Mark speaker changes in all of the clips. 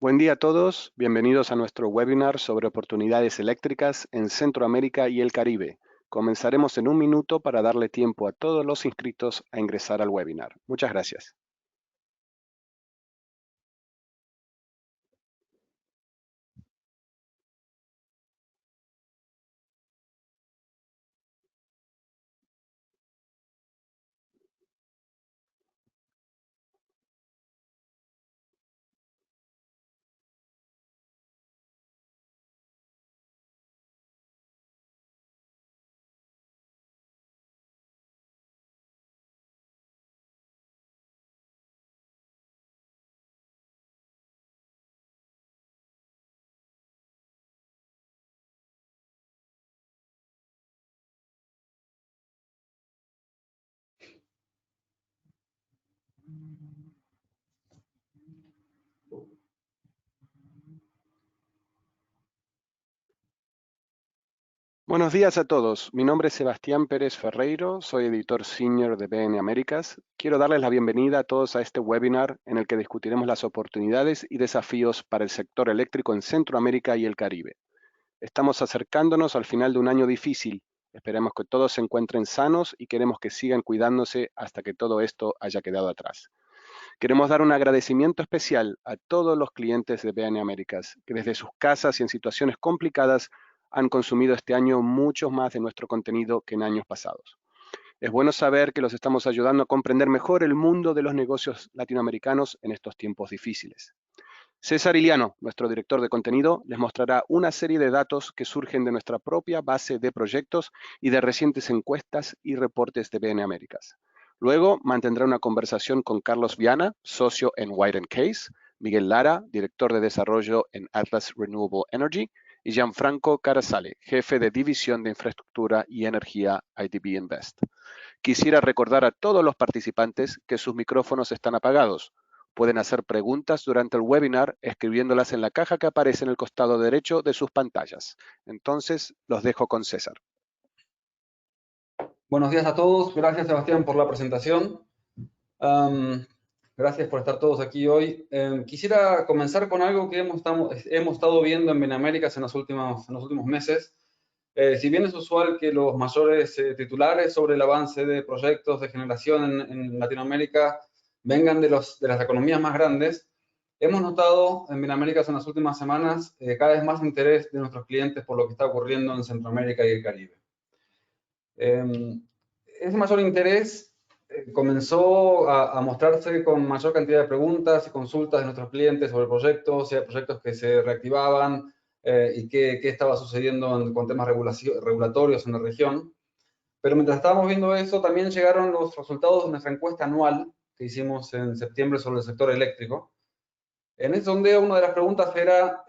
Speaker 1: Buen día a todos, bienvenidos a nuestro webinar sobre oportunidades eléctricas en Centroamérica y el Caribe. Comenzaremos en un minuto para darle tiempo a todos los inscritos a ingresar al webinar. Muchas gracias. Buenos días a todos. Mi nombre es Sebastián Pérez Ferreiro, soy editor senior de BN Américas. Quiero darles la bienvenida a todos a este webinar en el que discutiremos las oportunidades y desafíos para el sector eléctrico en Centroamérica y el Caribe. Estamos acercándonos al final de un año difícil. Esperemos que todos se encuentren sanos y queremos que sigan cuidándose hasta que todo esto haya quedado atrás. Queremos dar un agradecimiento especial a todos los clientes de BN Américas, que desde sus casas y en situaciones complicadas han consumido este año mucho más de nuestro contenido que en años pasados. Es bueno saber que los estamos ayudando a comprender mejor el mundo de los negocios latinoamericanos en estos tiempos difíciles. César Iliano, nuestro director de contenido, les mostrará una serie de datos que surgen de nuestra propia base de proyectos y de recientes encuestas y reportes de BN Américas. Luego mantendrá una conversación con Carlos Viana, socio en White & Case, Miguel Lara, director de desarrollo en Atlas Renewable Energy, y Gianfranco Carasale, jefe de división de infraestructura y energía IDB Invest. Quisiera recordar a todos los participantes que sus micrófonos están apagados. Pueden hacer preguntas durante el webinar escribiéndolas en la caja que aparece en el costado derecho de sus pantallas. Entonces, los dejo con César.
Speaker 2: Buenos días a todos. Gracias, Sebastián, por la presentación. Gracias por estar todos aquí hoy. Quisiera comenzar con algo que hemos estado viendo en Benaméricas en los últimos meses. Si bien es usual que los mayores titulares sobre el avance de proyectos de generación en Latinoamérica vengan de las economías más grandes, hemos notado en Benaméricas en las últimas semanas cada vez más interés de nuestros clientes por lo que está ocurriendo en Centroamérica y el Caribe. Ese mayor interés comenzó a mostrarse con mayor cantidad de preguntas y consultas de nuestros clientes sobre proyectos, proyectos que se reactivaban y qué estaba sucediendo con temas regulatorios en la región. Pero mientras estábamos viendo eso, también llegaron los resultados de nuestra encuesta anual que hicimos en septiembre sobre el sector eléctrico. En ese sondeo, una de las preguntas era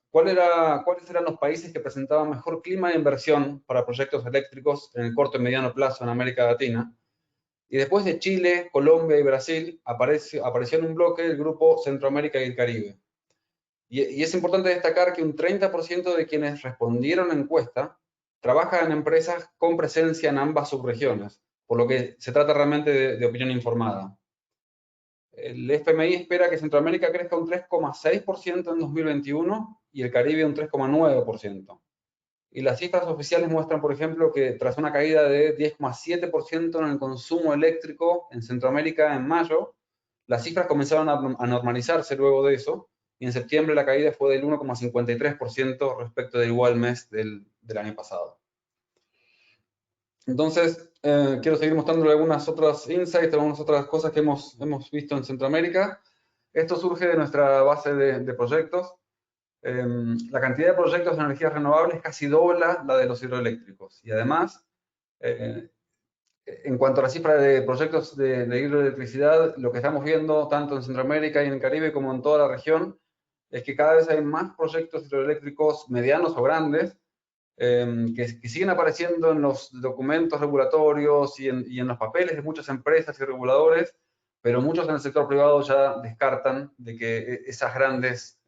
Speaker 2: cuáles eran los países que presentaban mejor clima de inversión para proyectos eléctricos en el corto y mediano plazo en América Latina. Y después de Chile, Colombia y Brasil, apareció en un bloque el grupo Centroamérica y el Caribe. Y es importante destacar que un 30% de quienes respondieron a la encuesta trabajan en empresas con presencia en ambas subregiones, por lo que se trata realmente de opinión informada. El FMI espera que Centroamérica crezca un 3,6% en 2021 y el Caribe un 3,9%. Y las cifras oficiales muestran, por ejemplo, que tras una caída de 10,7% en el consumo eléctrico en Centroamérica en mayo, las cifras comenzaron a normalizarse luego de eso, y en septiembre la caída fue del 1,53% respecto del igual mes del año pasado. Entonces, quiero seguir mostrándole algunas otras insights, algunas otras cosas que hemos visto en Centroamérica. Esto surge de nuestra base de proyectos. La cantidad de proyectos de energías renovables casi dobla la de los hidroeléctricos. Y además, en cuanto a la cifra de proyectos de hidroelectricidad, lo que estamos viendo tanto en Centroamérica y en el Caribe como en toda la región es que cada vez hay más proyectos hidroeléctricos medianos o grandes que siguen apareciendo en los documentos regulatorios y en los papeles de muchas empresas y reguladores, pero muchos en el sector privado ya descartan de que esas grandes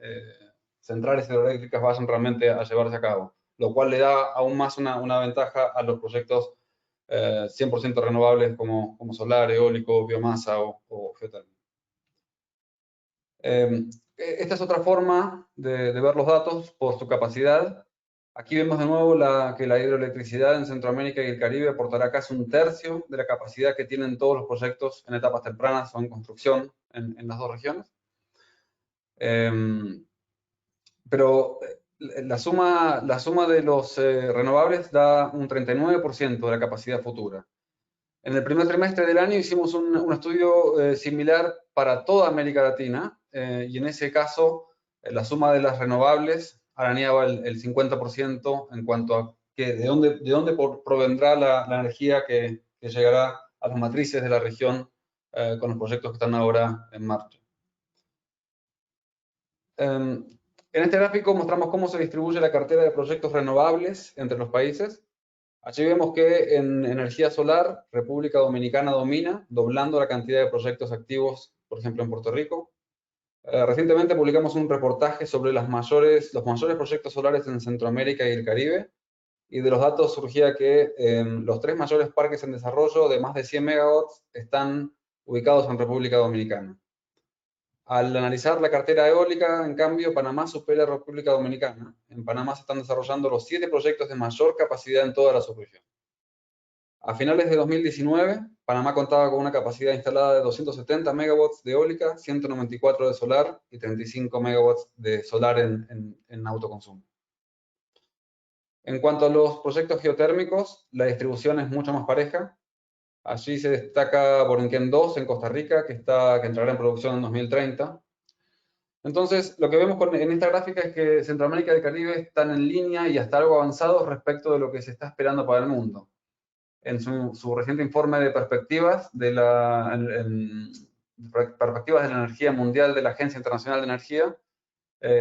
Speaker 2: centrales hidroeléctricas vayan realmente a llevarse a cabo, lo cual le da aún más una ventaja a los proyectos 100% renovables como solar, eólico, biomasa o geotérmico. Esta es otra forma de ver los datos por su capacidad. Aquí vemos de nuevo que la hidroelectricidad en Centroamérica y el Caribe aportará casi un tercio de la capacidad que tienen todos los proyectos en etapas tempranas o en construcción en las dos regiones. Pero la suma de los renovables da un 39% de la capacidad futura. En el primer trimestre del año hicimos un estudio similar para toda América Latina y en ese caso la suma de las renovables arañaba el 50% en cuanto a de dónde provendrá la energía que llegará a las matrices de la región con los proyectos que están ahora en marcha. En este gráfico mostramos cómo se distribuye la cartera de proyectos renovables entre los países. Allí vemos que en energía solar, República Dominicana domina, doblando la cantidad de proyectos activos, por ejemplo, en Puerto Rico. Recientemente publicamos un reportaje sobre los mayores proyectos solares en Centroamérica y el Caribe, y de los datos surgía que los 3 mayores parques en desarrollo de más de 100 megawatts están ubicados en República Dominicana. Al analizar la cartera eólica, en cambio, Panamá supera a República Dominicana. En Panamá se están desarrollando los 7 proyectos de mayor capacidad en toda la subregión. A finales de 2019, Panamá contaba con una capacidad instalada de 270 megawatts de eólica, 194 de solar y 35 megawatts de solar en autoconsumo. En cuanto a los proyectos geotérmicos, la distribución es mucho más pareja. Allí se destaca Borinquen 2 en Costa Rica, que entrará en producción en 2030. Entonces, lo que vemos en esta gráfica es que Centroamérica y el Caribe están en línea y hasta algo avanzados respecto de lo que se está esperando para el mundo. En su reciente informe de perspectivas perspectivas de la energía mundial de la Agencia Internacional de Energía,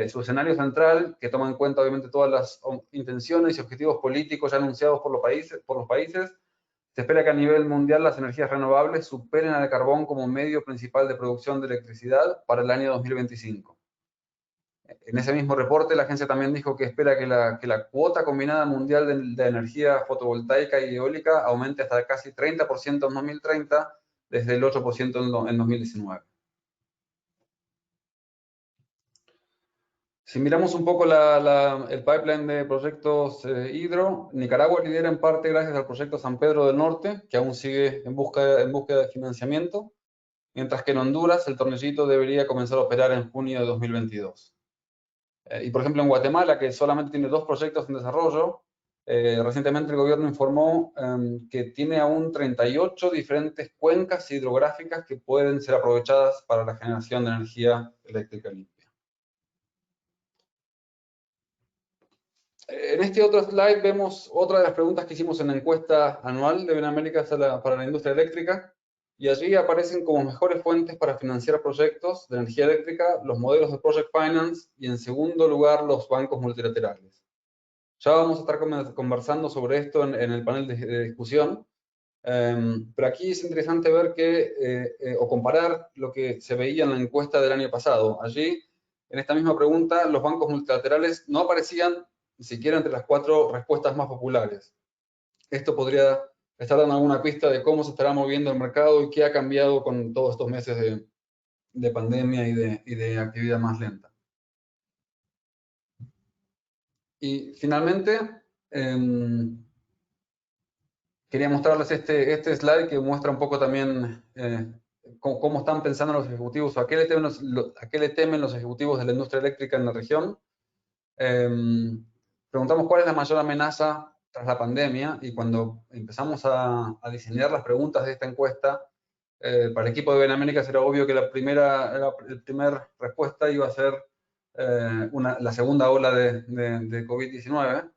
Speaker 2: su escenario central, que toma en cuenta obviamente todas las intenciones y objetivos políticos ya anunciados por los países, se espera que a nivel mundial las energías renovables superen al carbón como medio principal de producción de electricidad para el año 2025. En ese mismo reporte, la agencia también dijo que espera que la cuota combinada mundial de energía fotovoltaica y eólica aumente hasta casi 30% en 2030, desde el 8% en 2019. Si miramos un poco el pipeline de proyectos hidro, Nicaragua lidera en parte gracias al proyecto San Pedro del Norte, que aún sigue en búsqueda de financiamiento, mientras que en Honduras el tornillito debería comenzar a operar en junio de 2022. Y por ejemplo en Guatemala, que solamente tiene 2 proyectos en desarrollo, recientemente el gobierno informó que tiene aún 38 diferentes cuencas hidrográficas que pueden ser aprovechadas para la generación de energía eléctrica limpia. En este otro slide vemos otra de las preguntas que hicimos en la encuesta anual de Benaméricas para la industria eléctrica, y allí aparecen como mejores fuentes para financiar proyectos de energía eléctrica los modelos de Project Finance y en segundo lugar los bancos multilaterales. Ya vamos a estar conversando sobre esto en el panel de discusión, pero aquí es interesante ver o comparar lo que se veía en la encuesta del año pasado. Allí, en esta misma pregunta, los bancos multilaterales no aparecían ni siquiera entre las 4 respuestas más populares. Esto podría estar dando alguna pista de cómo se estará moviendo el mercado y qué ha cambiado con todos estos meses de pandemia y de actividad más lenta. Y finalmente, quería mostrarles este slide que muestra un poco también cómo están pensando los ejecutivos, o a qué le temen los ejecutivos de la industria eléctrica en la región. Preguntamos cuál es la mayor amenaza tras la pandemia, y cuando empezamos a diseñar las preguntas de esta encuesta, para el equipo de Benaméricas era obvio que la primera respuesta iba a ser la segunda ola de COVID-19,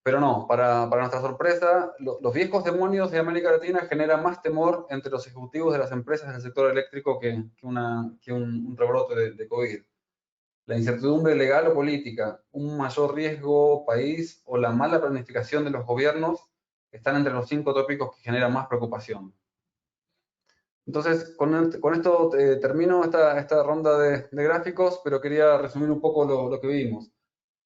Speaker 2: pero no, para nuestra sorpresa, los viejos demonios de América Latina generan más temor entre los ejecutivos de las empresas del sector eléctrico que un rebrote de COVID. La incertidumbre legal o política, un mayor riesgo país o la mala planificación de los gobiernos están entre los 5 tópicos que generan más preocupación. Entonces, con esto termino esta ronda de gráficos, pero quería resumir un poco lo que vimos.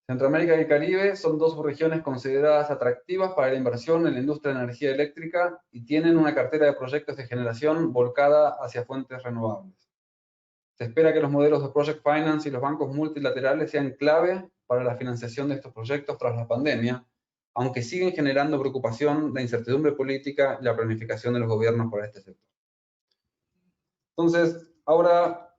Speaker 2: Centroamérica y el Caribe son 2 regiones consideradas atractivas para la inversión en la industria de energía eléctrica y tienen una cartera de proyectos de generación volcada hacia fuentes renovables. Se espera que los modelos de Project Finance y los bancos multilaterales sean clave para la financiación de estos proyectos tras la pandemia, aunque siguen generando preocupación la incertidumbre política y la planificación de los gobiernos para este sector. Entonces, ahora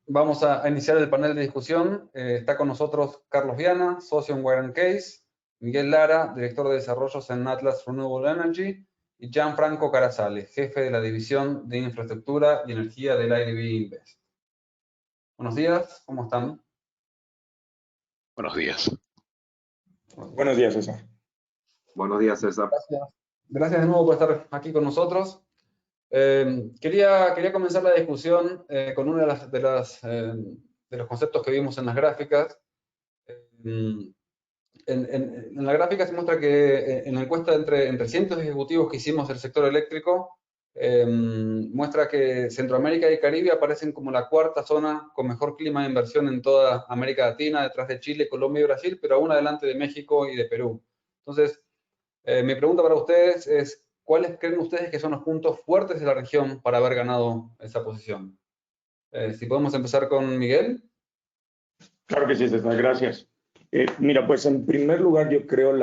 Speaker 2: vamos a iniciar el panel de discusión. Está con nosotros Carlos Viana, socio en Wire & Case, Miguel Lara, director de desarrollos en Atlas Renewable Energy, y Gianfranco Carasale, jefe de la división de infraestructura y energía del IDB Invest. Buenos días, ¿cómo están?
Speaker 1: Buenos días.
Speaker 3: Buenos días, César.
Speaker 4: Buenos días, César.
Speaker 2: Gracias de nuevo por estar aquí con nosotros. Quería comenzar la discusión con uno de los conceptos que vimos en las gráficas. En la gráfica se muestra que en la encuesta entre cientos de ejecutivos que hicimos del sector eléctrico, muestra que Centroamérica y Caribe aparecen como la cuarta zona con mejor clima de inversión en toda América Latina, detrás de Chile, Colombia y Brasil, pero aún adelante de México y de Perú. Entonces, mi pregunta para ustedes es, ¿cuáles creen ustedes que son los puntos fuertes de la región para haber ganado esa posición? Si podemos empezar con Miguel.
Speaker 3: Claro que sí, César, gracias. Mira, pues en primer lugar yo creo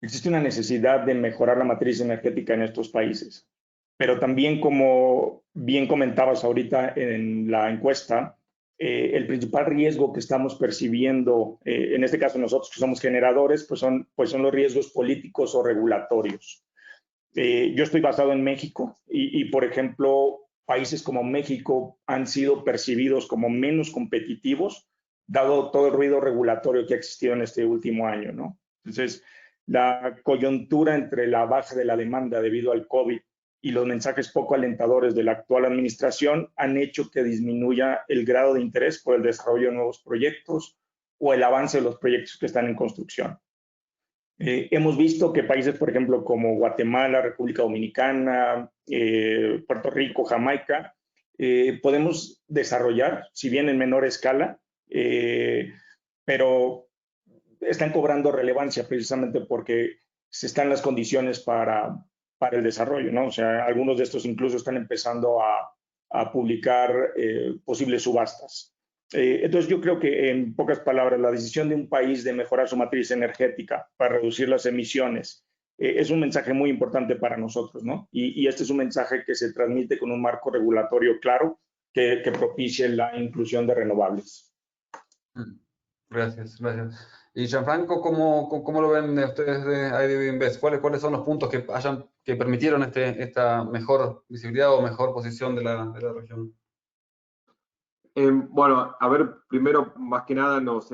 Speaker 3: existe una necesidad de mejorar la matriz energética en estos países, pero también como bien comentabas ahorita en la encuesta, el principal riesgo que estamos percibiendo, en este caso nosotros que somos generadores, pues son los riesgos políticos o regulatorios. Yo estoy basado en México y, por ejemplo, países como México han sido percibidos como menos competitivos, dado todo el ruido regulatorio que ha existido en este último año, ¿no? Entonces, la coyuntura entre la baja de la demanda debido al COVID y los mensajes poco alentadores de la actual administración han hecho que disminuya el grado de interés por el desarrollo de nuevos proyectos o el avance de los proyectos que están en construcción. Hemos visto que países, por ejemplo, como Guatemala, República Dominicana, Puerto Rico, Jamaica, podemos desarrollar, si bien en menor escala, pero están cobrando relevancia precisamente porque se están las condiciones para el desarrollo, ¿no? O sea, algunos de estos incluso están empezando a publicar posibles subastas. Entonces yo creo que en pocas palabras la decisión de un país de mejorar su matriz energética para reducir las emisiones es un mensaje muy importante para nosotros, ¿no? Y este es un mensaje que se transmite con un marco regulatorio claro que propicie la inclusión de renovables.
Speaker 2: Gracias, gracias. Y Gianfranco, ¿cómo lo ven ustedes de IDB Invest? ¿Cuáles son los puntos que permitieron esta mejor visibilidad o mejor posición de la región?
Speaker 4: Bueno, a ver, primero, más que nada, nos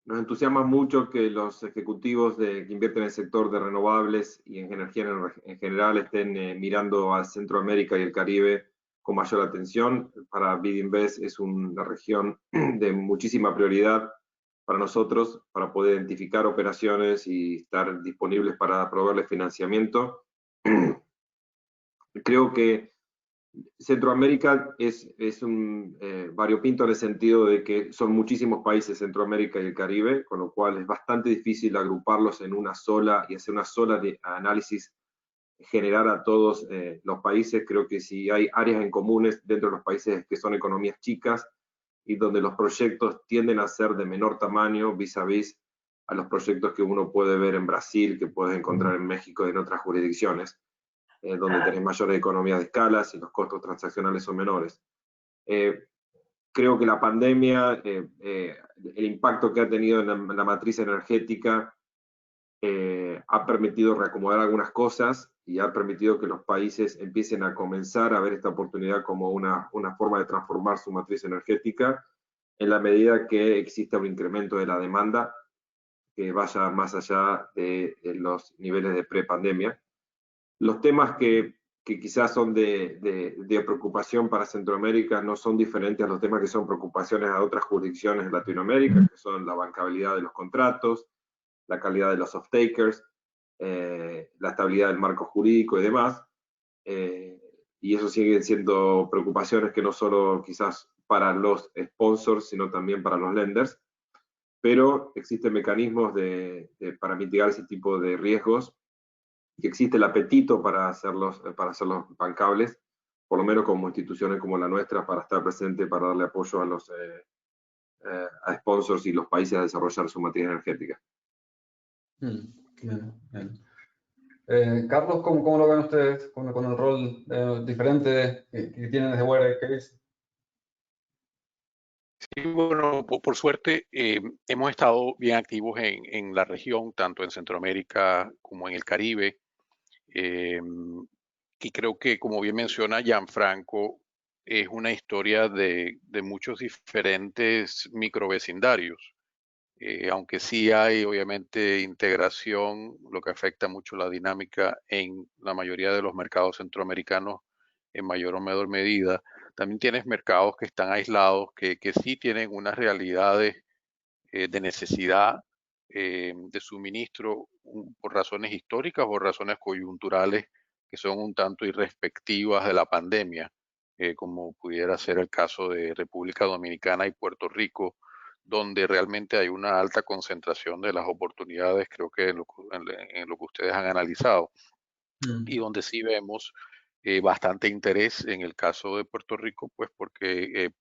Speaker 4: entusiasma mucho que los ejecutivos que invierten en el sector de renovables y en energía en general estén mirando a Centroamérica y el Caribe con mayor atención. Para BidInvest es una región de muchísima prioridad para nosotros, para poder identificar operaciones y estar disponibles para proveerles financiamiento. Creo que Centroamérica es un variopinto en el sentido de que son muchísimos países, Centroamérica y el Caribe, con lo cual es bastante difícil agruparlos en una sola y hacer una sola análisis general a todos los países. Creo que si hay áreas en comunes dentro de los países que son economías chicas y donde los proyectos tienden a ser de menor tamaño vis a vis a los proyectos que uno puede ver en Brasil, que puedes encontrar en México y en otras jurisdicciones, donde tenés mayores economías de escalas y los costos transaccionales son menores. Creo que la pandemia, el impacto que ha tenido en la matriz energética, ha permitido reacomodar algunas cosas y ha permitido que los países empiecen a comenzar a ver esta oportunidad como una forma de transformar su matriz energética en la medida que exista un incremento de la demanda que vaya más allá de los niveles de prepandemia. Los temas que quizás son de preocupación para Centroamérica no son diferentes a los temas que son preocupaciones a otras jurisdicciones de Latinoamérica, que son la bancabilidad de los contratos, la calidad de los off-takers, la estabilidad del marco jurídico y demás. Y eso siguen siendo preocupaciones que no solo quizás para los sponsors, sino también para los lenders. Pero existen mecanismos para mitigar ese tipo de riesgos, que existe el apetito para hacerlos bancables, por lo menos como instituciones como la nuestra, para estar presente, para darle apoyo a los a sponsors y los países a desarrollar su matriz energética.
Speaker 2: Bien, bien. Carlos, ¿cómo lo ven ustedes con el rol diferente que tienen desde Wirecase?
Speaker 5: Sí, bueno, por suerte hemos estado bien activos en la región, tanto en Centroamérica como en el Caribe. Y creo que, como bien menciona Gianfranco, es una historia de muchos diferentes microvecindarios. Aunque sí hay obviamente integración, lo que afecta mucho la dinámica en la mayoría de los mercados centroamericanos en mayor o menor medida. También tienes mercados que están aislados, que sí tienen unas realidades de necesidad de suministro por razones históricas o razones coyunturales que son un tanto irrespectivas de la pandemia, como pudiera ser el caso de República Dominicana y Puerto Rico, donde realmente hay una alta concentración de las oportunidades, creo que en lo que ustedes han analizado, y donde sí vemos bastante interés en el caso de Puerto Rico, pues porque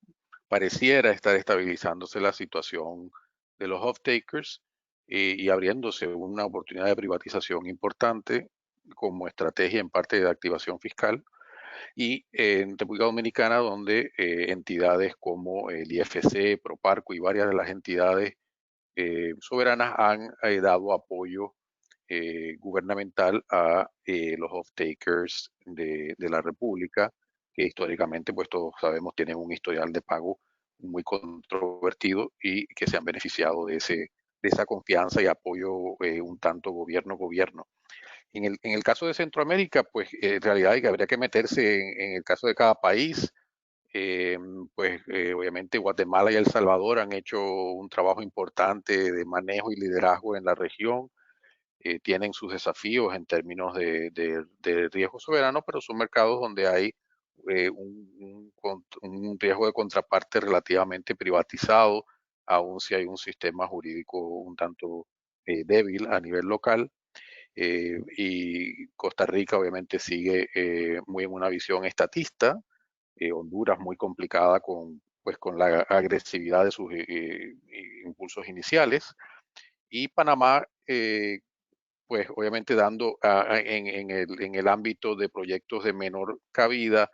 Speaker 5: pareciera estar estabilizándose la situación de los off-takers y abriéndose una oportunidad de privatización importante como estrategia en parte de activación fiscal. Y en República Dominicana, donde entidades como el IFC, Proparco y varias de las entidades soberanas han dado apoyo gubernamental a los off-takers de la República, que históricamente, pues todos sabemos, tienen un historial de pago muy controvertido y que se han beneficiado de esa confianza y apoyo un tanto gobierno-gobierno. En el caso de Centroamérica, pues en realidad habría que meterse en el caso de cada país. Eh, obviamente Guatemala y El Salvador han hecho un trabajo importante de manejo y liderazgo en la región. Tienen sus desafíos en términos de riesgo soberano, pero son mercados donde hay un riesgo de contraparte relativamente privatizado, aun si hay un sistema jurídico un tanto débil a nivel local. Y Costa Rica obviamente sigue muy en una visión estatista, Honduras muy complicada con la agresividad de sus impulsos iniciales, y Panamá pues obviamente dando en el ámbito de proyectos de menor cabida,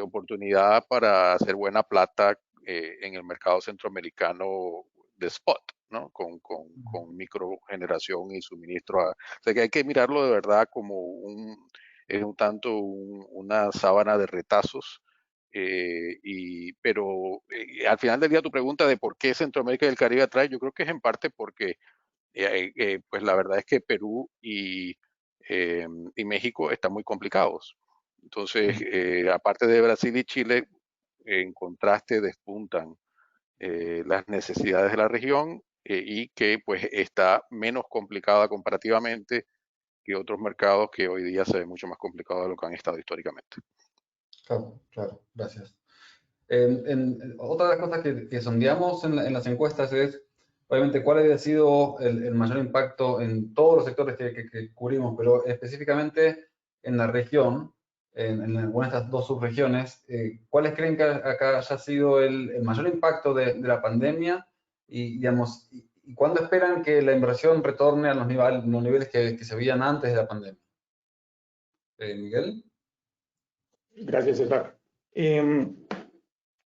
Speaker 5: oportunidad para hacer buena plata en el mercado centroamericano de spot, ¿no? Con microgeneración y suministro. O sea que hay que mirarlo de verdad como un tanto una sábana de retazos. Pero al final del día tu pregunta de por qué Centroamérica y el Caribe atrae, yo creo que es en parte porque pues la verdad es que Perú y México están muy complicados. Entonces, aparte de Brasil y Chile, en contraste despuntan las necesidades de la región y que pues está menos complicada comparativamente que otros mercados que hoy día se ven mucho más complicados de lo que han estado históricamente.
Speaker 2: Claro, gracias. Otra de las cosas que sondeamos en las encuestas es, obviamente, cuál había sido el mayor impacto en todos los sectores que cubrimos, pero específicamente en la región, en alguna de estas dos subregiones, ¿cuáles creen que acá haya sido el mayor impacto de la pandemia? Y, digamos, y ¿cuándo esperan que la inversión retorne a los niveles que se veían antes de la pandemia? Miguel.
Speaker 3: Gracias, César.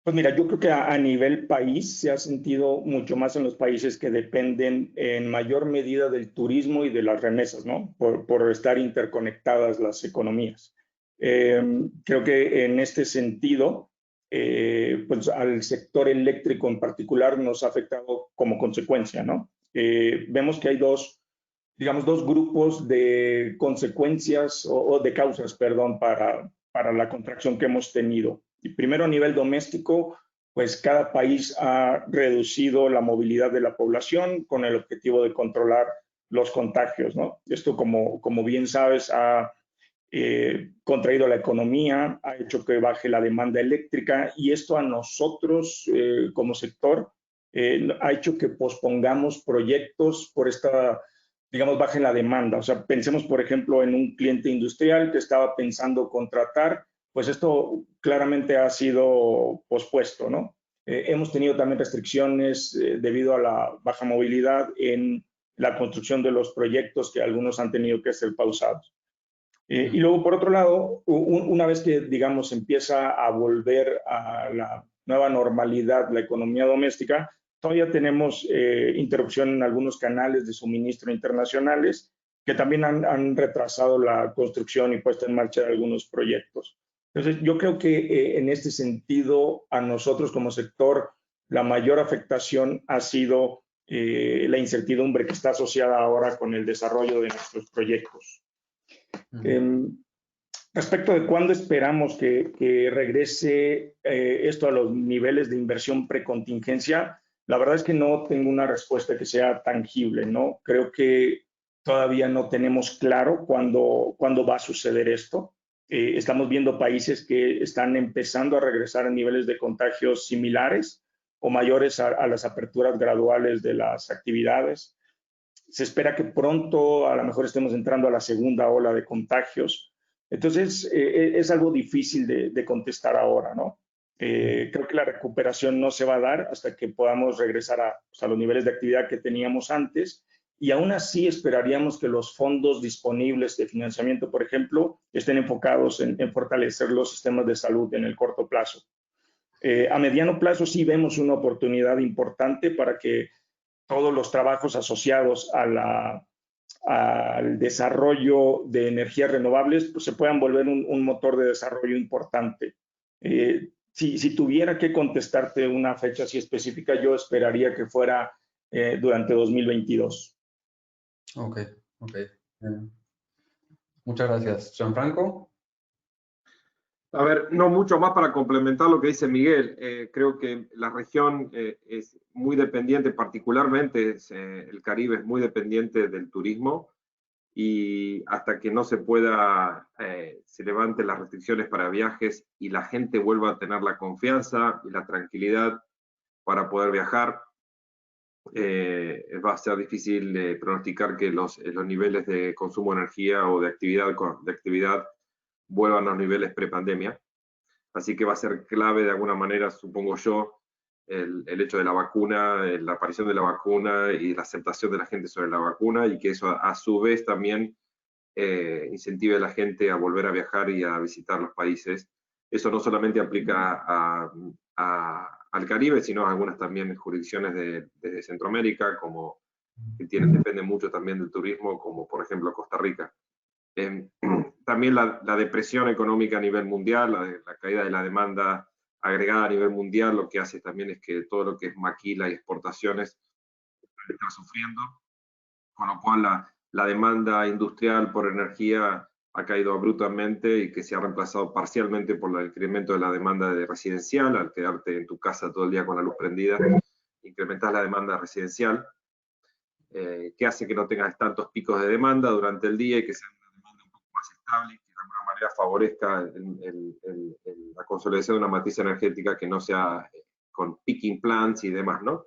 Speaker 3: Pues mira, yo creo que a nivel país se ha sentido mucho más en los países que dependen en mayor medida del turismo y de las remesas, ¿no? Por estar interconectadas las economías. Creo que en este sentido, pues al sector eléctrico en particular nos ha afectado como consecuencia, ¿no? Vemos que hay dos grupos de consecuencias o de causas, perdón, para la contracción que hemos tenido. Y primero, a nivel doméstico, pues cada país ha reducido la movilidad de la población con el objetivo de controlar los contagios, ¿no? Esto, como bien sabes, ha contraído la economía, ha hecho que baje la demanda eléctrica, y esto a nosotros como sector ha hecho que pospongamos proyectos por esta, baja en la demanda. O sea, pensemos, por ejemplo, en un cliente industrial que estaba pensando contratar pues esto claramente ha sido pospuesto, ¿no? Hemos tenido también restricciones debido a la baja movilidad en la construcción de los proyectos, que algunos han tenido que ser pausados. Y luego, por otro lado, una vez que, digamos, empieza a volver a la nueva normalidad la economía doméstica, todavía tenemos interrupción en algunos canales de suministro internacionales que también han retrasado la construcción y puesta en marcha de algunos proyectos. Entonces, yo creo que en este sentido, a nosotros como sector, la mayor afectación ha sido la incertidumbre que está asociada ahora con el desarrollo de nuestros proyectos. Respecto de cuándo esperamos que regrese esto a los niveles de inversión precontingencia, la verdad es que no tengo una respuesta que sea tangible, ¿no? Creo que todavía no tenemos claro cuándo va a suceder esto. Estamos viendo países que están empezando a regresar a niveles de contagios similares o mayores a las aperturas graduales de las actividades. Se espera que pronto a lo mejor estemos entrando a la segunda ola de contagios. Entonces, es algo difícil de contestar ahora, ¿no? Creo que la recuperación no se va a dar hasta que podamos regresar a los niveles de actividad que teníamos antes, y aún así esperaríamos que los fondos disponibles de financiamiento, por ejemplo, estén enfocados en fortalecer los sistemas de salud en el corto plazo. A mediano plazo sí vemos una oportunidad importante para que todos los trabajos asociados al desarrollo de energías renovables pues, se puedan volver un motor de desarrollo importante. Si tuviera que contestarte una fecha así específica, yo esperaría que fuera durante 2022.
Speaker 2: Ok. Muchas gracias. Gianfranco.
Speaker 4: A ver, no mucho más para complementar lo que dice Miguel. Creo que la región es muy dependiente, particularmente el Caribe es muy dependiente del turismo, y hasta que no se se levanten las restricciones para viajes y la gente vuelva a tener la confianza y la tranquilidad para poder viajar, va a ser difícil pronosticar que los niveles de consumo de energía o de actividad vuelvan a los niveles prepandemia. Así que va a ser clave de alguna manera, supongo yo, el hecho de la vacuna, la aparición de la vacuna y la aceptación de la gente sobre la vacuna, y que eso a su vez también incentive a la gente a volver a viajar y a visitar los países. Eso no solamente aplica al Caribe, sino a algunas también jurisdicciones de Centroamérica, como que dependen mucho también del turismo, como por ejemplo Costa Rica. También la depresión económica a nivel mundial, la caída de la demanda agregada a nivel mundial, lo que hace también es que todo lo que es maquila y exportaciones está sufriendo, con lo cual la demanda industrial por energía ha caído abruptamente, y que se ha reemplazado parcialmente por el incremento de la demanda residencial. Al quedarte en tu casa todo el día con la luz prendida, incrementas la demanda residencial, que hace que no tengas tantos picos de demanda durante el día y que sea una demanda un poco más estable, y que de alguna manera favorezca la consolidación de una matriz energética que no sea con peaking plants y demás, ¿no?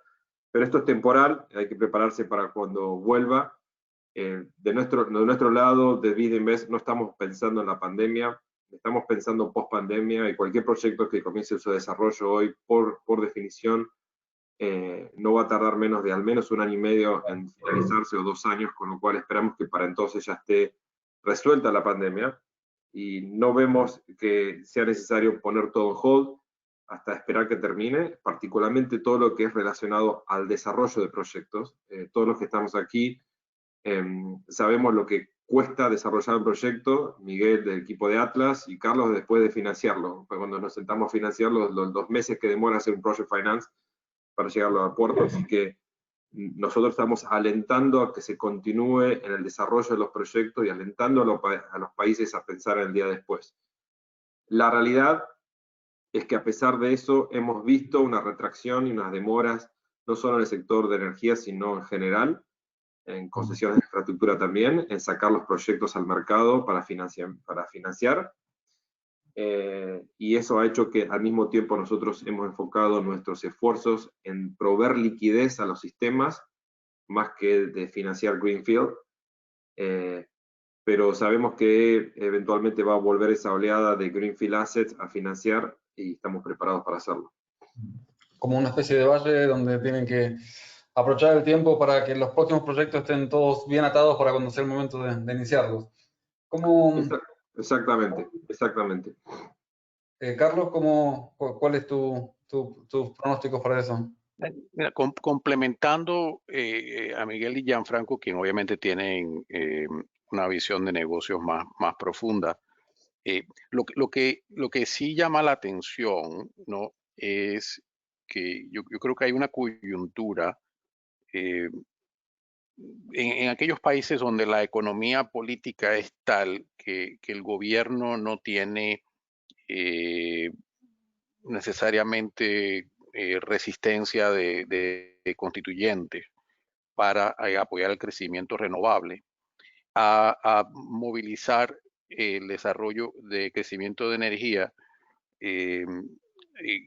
Speaker 4: Pero esto es temporal, hay que prepararse para cuando vuelva. De nuestro lado, de Bidinvest, no estamos pensando en la pandemia, estamos pensando post pandemia, y cualquier proyecto que comience su desarrollo hoy, por definición, no va a tardar menos de al menos 1 año y medio en finalizarse, o 2 años, con lo cual esperamos que para entonces ya esté resuelta la pandemia, y no vemos que sea necesario poner todo en hold hasta esperar que termine, particularmente todo lo que es relacionado al desarrollo de proyectos. Todos los que estamos aquí sabemos lo que cuesta desarrollar un proyecto, Miguel del equipo de Atlas y Carlos después de financiarlo. Cuando nos sentamos a financiarlo, los 2 meses que demora hacer un project finance para llegarlo a puerto. Así que nosotros estamos alentando a que se continúe en el desarrollo de los proyectos y alentando a los países a pensar en el día después. La realidad es que a pesar de eso hemos visto una retracción y unas demoras, no solo en el sector de energía, sino en general, en concesiones de infraestructura también, en sacar los proyectos al mercado para financiar. Y eso ha hecho que al mismo tiempo nosotros hemos enfocado nuestros esfuerzos en proveer liquidez a los sistemas, más que de financiar Greenfield. pero sabemos que eventualmente va a volver esa oleada de Greenfield Assets a financiar y estamos preparados para hacerlo.
Speaker 2: Como una especie de valle donde tienen que aprovechar el tiempo para que los próximos proyectos estén todos bien atados para cuando sea el momento de iniciarlos.
Speaker 4: Exactamente, exactamente.
Speaker 2: Carlos, ¿cuál es tu pronóstico para eso?
Speaker 5: Mira, complementando a Miguel y Gianfranco, quien obviamente tienen una visión de negocios más profunda, lo que sí llama la atención, ¿no? Es que yo creo que hay una coyuntura eh, en aquellos países donde la economía política es tal que el gobierno no tiene eh, necesariamente resistencia de constituyentes para apoyar el crecimiento renovable, a movilizar el desarrollo de crecimiento de energía eh,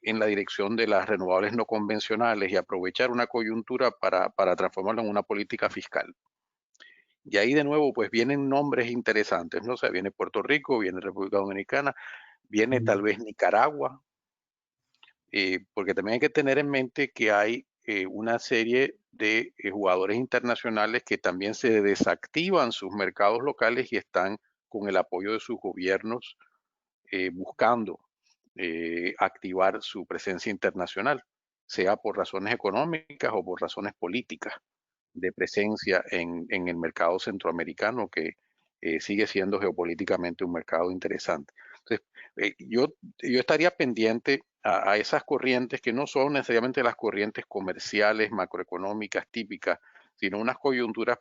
Speaker 5: en la dirección de las renovables no convencionales y aprovechar una coyuntura para transformarlo en una política fiscal. Y ahí de nuevo, pues vienen nombres interesantes, ¿no? O sea, viene Puerto Rico, viene República Dominicana, viene tal vez Nicaragua, porque también hay que tener en mente que hay una serie de jugadores internacionales que también se desactivan sus mercados locales y están con el apoyo de sus gobiernos buscando activar su presencia internacional, sea por razones económicas o por razones políticas de presencia en el mercado centroamericano, que sigue siendo geopolíticamente un mercado interesante. Entonces, yo estaría pendiente a esas corrientes que no son necesariamente las corrientes comerciales, macroeconómicas típicas, sino unas coyunturas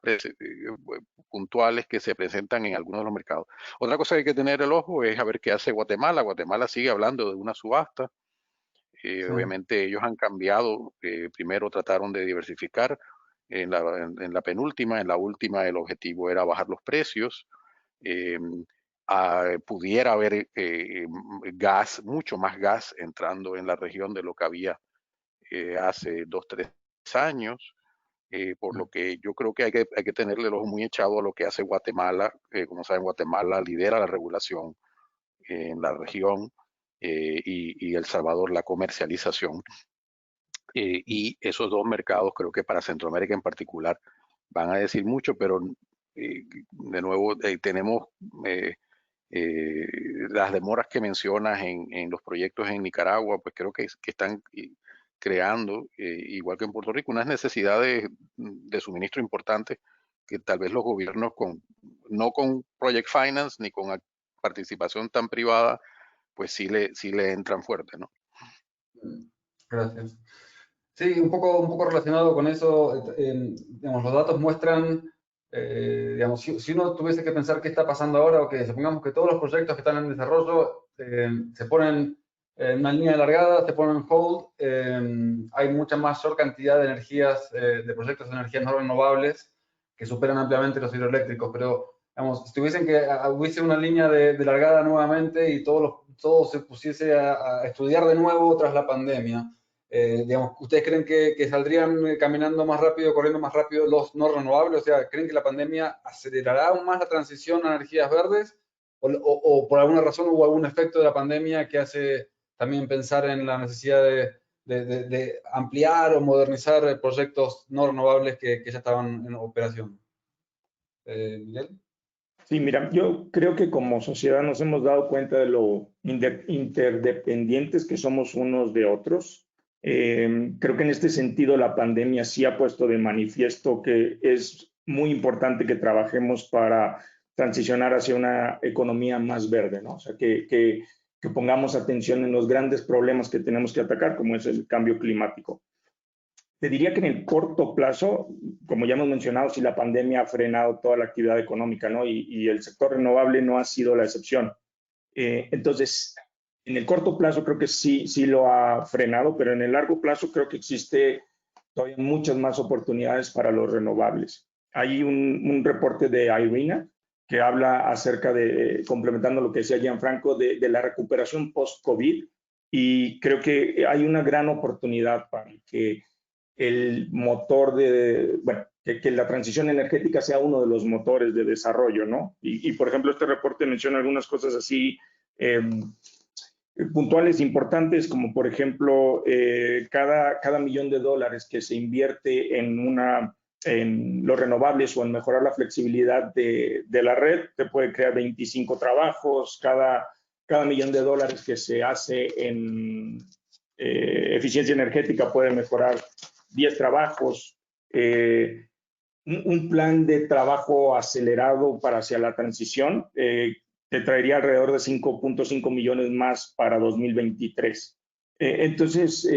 Speaker 5: puntuales que se presentan en algunos de los mercados. Otra cosa que hay que tener el ojo es a ver qué hace Guatemala. Guatemala sigue hablando de una subasta.
Speaker 2: Sí.
Speaker 5: Obviamente ellos han cambiado. Primero trataron de diversificar. En la penúltima, en la última, el objetivo era bajar los precios. Pudiera haber gas, mucho más gas entrando en la región de lo que había hace 2, 3 años. Por lo que yo creo que hay que tenerle el ojo muy echado a lo que hace Guatemala. Como saben, Guatemala lidera la regulación en la región y El Salvador la comercialización. Y esos dos mercados creo que para Centroamérica en particular van a decir mucho, pero de nuevo tenemos las demoras que mencionas en los proyectos en Nicaragua, pues creo que están creando, igual que en Puerto Rico, unas necesidades de suministro importantes que tal vez los gobiernos no con Project Finance ni con participación tan privada, pues sí le entran fuerte, ¿no?
Speaker 2: Gracias. Sí, un poco relacionado con eso, digamos, los datos muestran, digamos, si uno tuviese que pensar qué está pasando ahora, o que supongamos que todos los proyectos que están en desarrollo se ponen en una línea alargada, se ponen en hold, hay mucha mayor cantidad de energías, de proyectos de energías no renovables que superan ampliamente los hidroeléctricos, pero, digamos, si tuviesen que hubiese una línea de largada nuevamente y todo se pusiese a estudiar de nuevo tras la pandemia, digamos, ¿ustedes creen que saldrían caminando más rápido, corriendo más rápido los no renovables? O sea, ¿creen que la pandemia acelerará aún más la transición a energías verdes? ¿O por alguna razón hubo algún efecto de la pandemia que hace también pensar en la necesidad de ampliar o modernizar proyectos no renovables que ya estaban en operación? Miguel.
Speaker 3: Sí, mira, yo creo que como sociedad nos hemos dado cuenta de lo interdependientes que somos unos de otros. Creo que en este sentido la pandemia sí ha puesto de manifiesto que es muy importante que trabajemos para transicionar hacia una economía más verde, ¿no? O sea, que pongamos atención en los grandes problemas que tenemos que atacar, como es el cambio climático. Te diría que en el corto plazo, como ya hemos mencionado, sí la pandemia ha frenado toda la actividad económica, ¿no? Y el sector renovable no ha sido la excepción. Entonces, en el corto plazo creo que sí lo ha frenado, pero en el largo plazo creo que existe todavía muchas más oportunidades para los renovables. Hay un reporte de IRENA que habla acerca de, complementando lo que decía Gianfranco, de la recuperación post-COVID, y creo que hay una gran oportunidad para que el motor de, bueno, que la transición energética sea uno de los motores de desarrollo, ¿no? Por ejemplo, este reporte menciona algunas cosas así puntuales importantes, como por ejemplo, cada $1.000.000 que se invierte en los renovables o en mejorar la flexibilidad de la red, te puede crear 25 trabajos. Cada $1.000.000 que se hace en eficiencia energética puede mejorar 10 trabajos. Un plan de trabajo acelerado para hacia la transición te traería alrededor de 5.5 millones más para 2023. Entonces,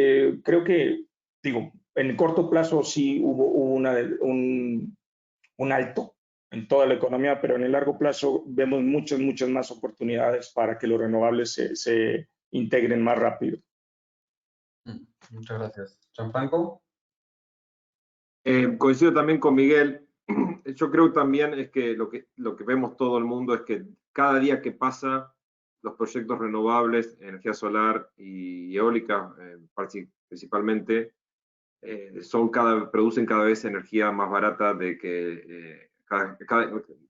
Speaker 3: creo que, digo, en el corto plazo sí hubo un alto en toda la economía, pero en el largo plazo vemos muchas más oportunidades para que los renovables se integren más rápido.
Speaker 2: Muchas gracias. Gianfranco.
Speaker 4: Coincido también con Miguel. Yo creo también es que lo que vemos todo el mundo es que cada día que pasa, los proyectos renovables, energía solar y eólica principalmente, producen cada vez energía más barata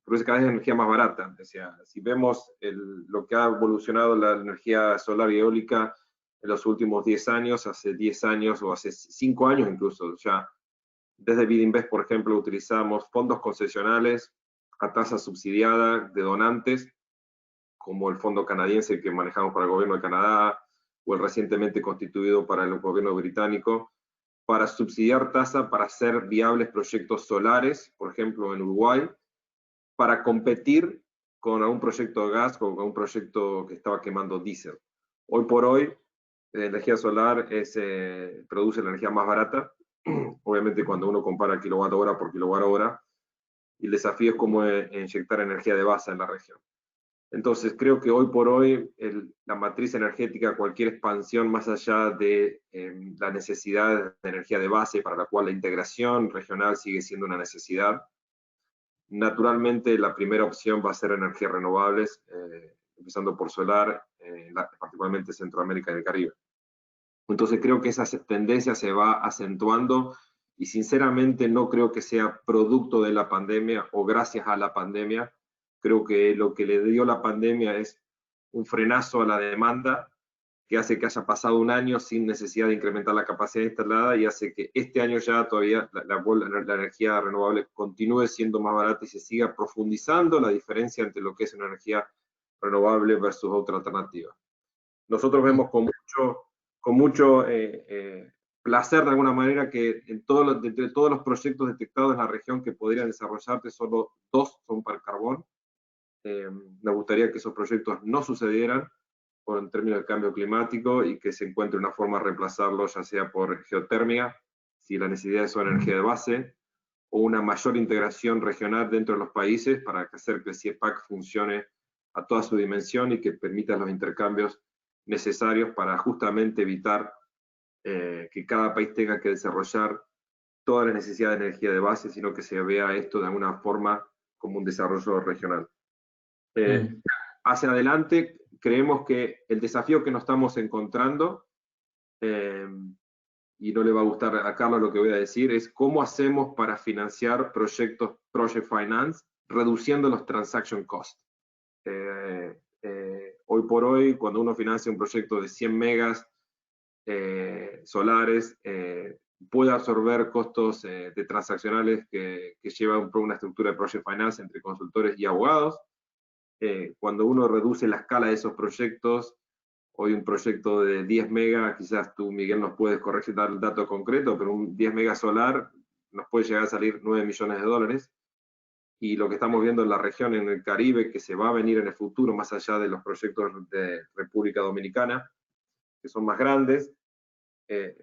Speaker 4: produce cada vez energía más barata. O sea, si vemos lo que ha evolucionado la energía solar y eólica en los últimos 10 años, hace 10 años o hace 5 años incluso, ya desde Bidinvest, por ejemplo, utilizamos fondos concesionales a tasa subsidiada de donantes, como el fondo canadiense que manejamos para el gobierno de Canadá, o el recientemente constituido para el gobierno británico, para subsidiar tasa para hacer viables proyectos solares, por ejemplo, en Uruguay, para competir con algún proyecto de gas o con un proyecto que estaba quemando diésel. Hoy por hoy, la energía solar produce la energía más barata, obviamente cuando uno compara kilowatt hora por kilowatt hora, y el desafío es cómo inyectar energía de base en la región. Entonces creo que hoy por hoy la matriz energética, cualquier expansión más allá de la necesidad de energía de base, para la cual la integración regional sigue siendo una necesidad, naturalmente la primera opción va a ser energías renovables, empezando por solar, particularmente Centroamérica y el Caribe. Entonces creo que esa tendencia se va acentuando y sinceramente no creo que sea producto de la pandemia o gracias a la pandemia. Creo que lo que le dio la pandemia es un frenazo a la demanda que hace que haya pasado un año sin necesidad de incrementar la capacidad instalada y hace que este año ya todavía la energía renovable continúe siendo más barata y se siga profundizando la diferencia entre lo que es una energía renovable versus otra alternativa. Nosotros vemos con mucho placer de alguna manera que entre todos los proyectos detectados en la región que podrían desarrollarse, solo 2 son para el carbón. Nos gustaría que esos proyectos no sucedieran en términos de cambio climático y que se encuentre una forma de reemplazarlos, ya sea por geotermia, si la necesidad es una energía de base, o una mayor integración regional dentro de los países para hacer que el CIEPAC funcione a toda su dimensión y que permita los intercambios necesarios para justamente evitar que cada país tenga que desarrollar toda la necesidad de energía de base, sino que se vea esto de alguna forma como un desarrollo regional. Hacia adelante, creemos que el desafío que nos estamos encontrando, y no le va a gustar a Carlos lo que voy a decir, es cómo hacemos para financiar proyectos Project Finance, reduciendo los transaction costs. Hoy por hoy, cuando uno financia un proyecto de 100 megas solares, puede absorber costos de transaccionales que llevan una estructura de Project Finance entre consultores y abogados. Cuando uno reduce la escala de esos proyectos, hoy un proyecto de 10 megas, quizás tú, Miguel, nos puedes corregir, dar el dato concreto, pero un 10 megas solar nos puede llegar a salir $9 millones. Y lo que estamos viendo en la región, en el Caribe, que se va a venir en el futuro, más allá de los proyectos de República Dominicana, que son más grandes,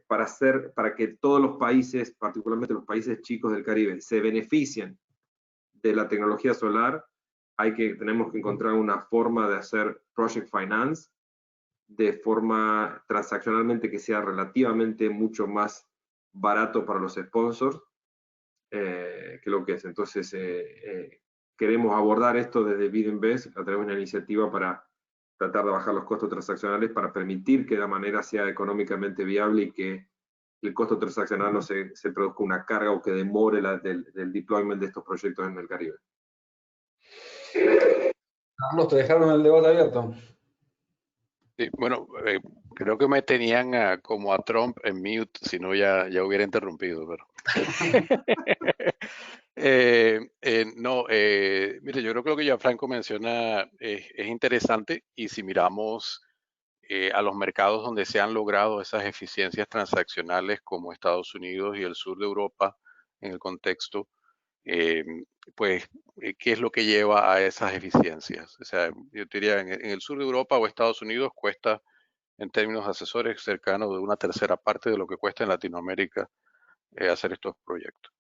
Speaker 4: para que todos los países, particularmente los países chicos del Caribe, se beneficien de la tecnología solar, tenemos que encontrar una forma de hacer Project Finance de forma transaccionalmente que sea relativamente mucho más barato para los sponsors que lo que es. Entonces, queremos abordar esto desde Bidinvest a través de una iniciativa para tratar de bajar los costos transaccionales para permitir que la manera sea económicamente viable y que el costo transaccional no se produzca una carga o que demore del deployment de estos proyectos en el Caribe.
Speaker 2: Carlos, te dejaron el debate abierto.
Speaker 5: Sí, bueno, creo que me tenían como a Trump en mute, si no ya hubiera interrumpido, pero... no, mire, yo creo que lo que Gianfranco menciona es interesante, y si miramos a los mercados donde se han logrado esas eficiencias transaccionales como Estados Unidos y el sur de Europa en el contexto, pues, ¿qué es lo que lleva a esas eficiencias? O sea, yo diría, en el sur de Europa o Estados Unidos cuesta, en términos asesores, cercano de una tercera parte de lo que cuesta en Latinoamérica hacer estos proyectos.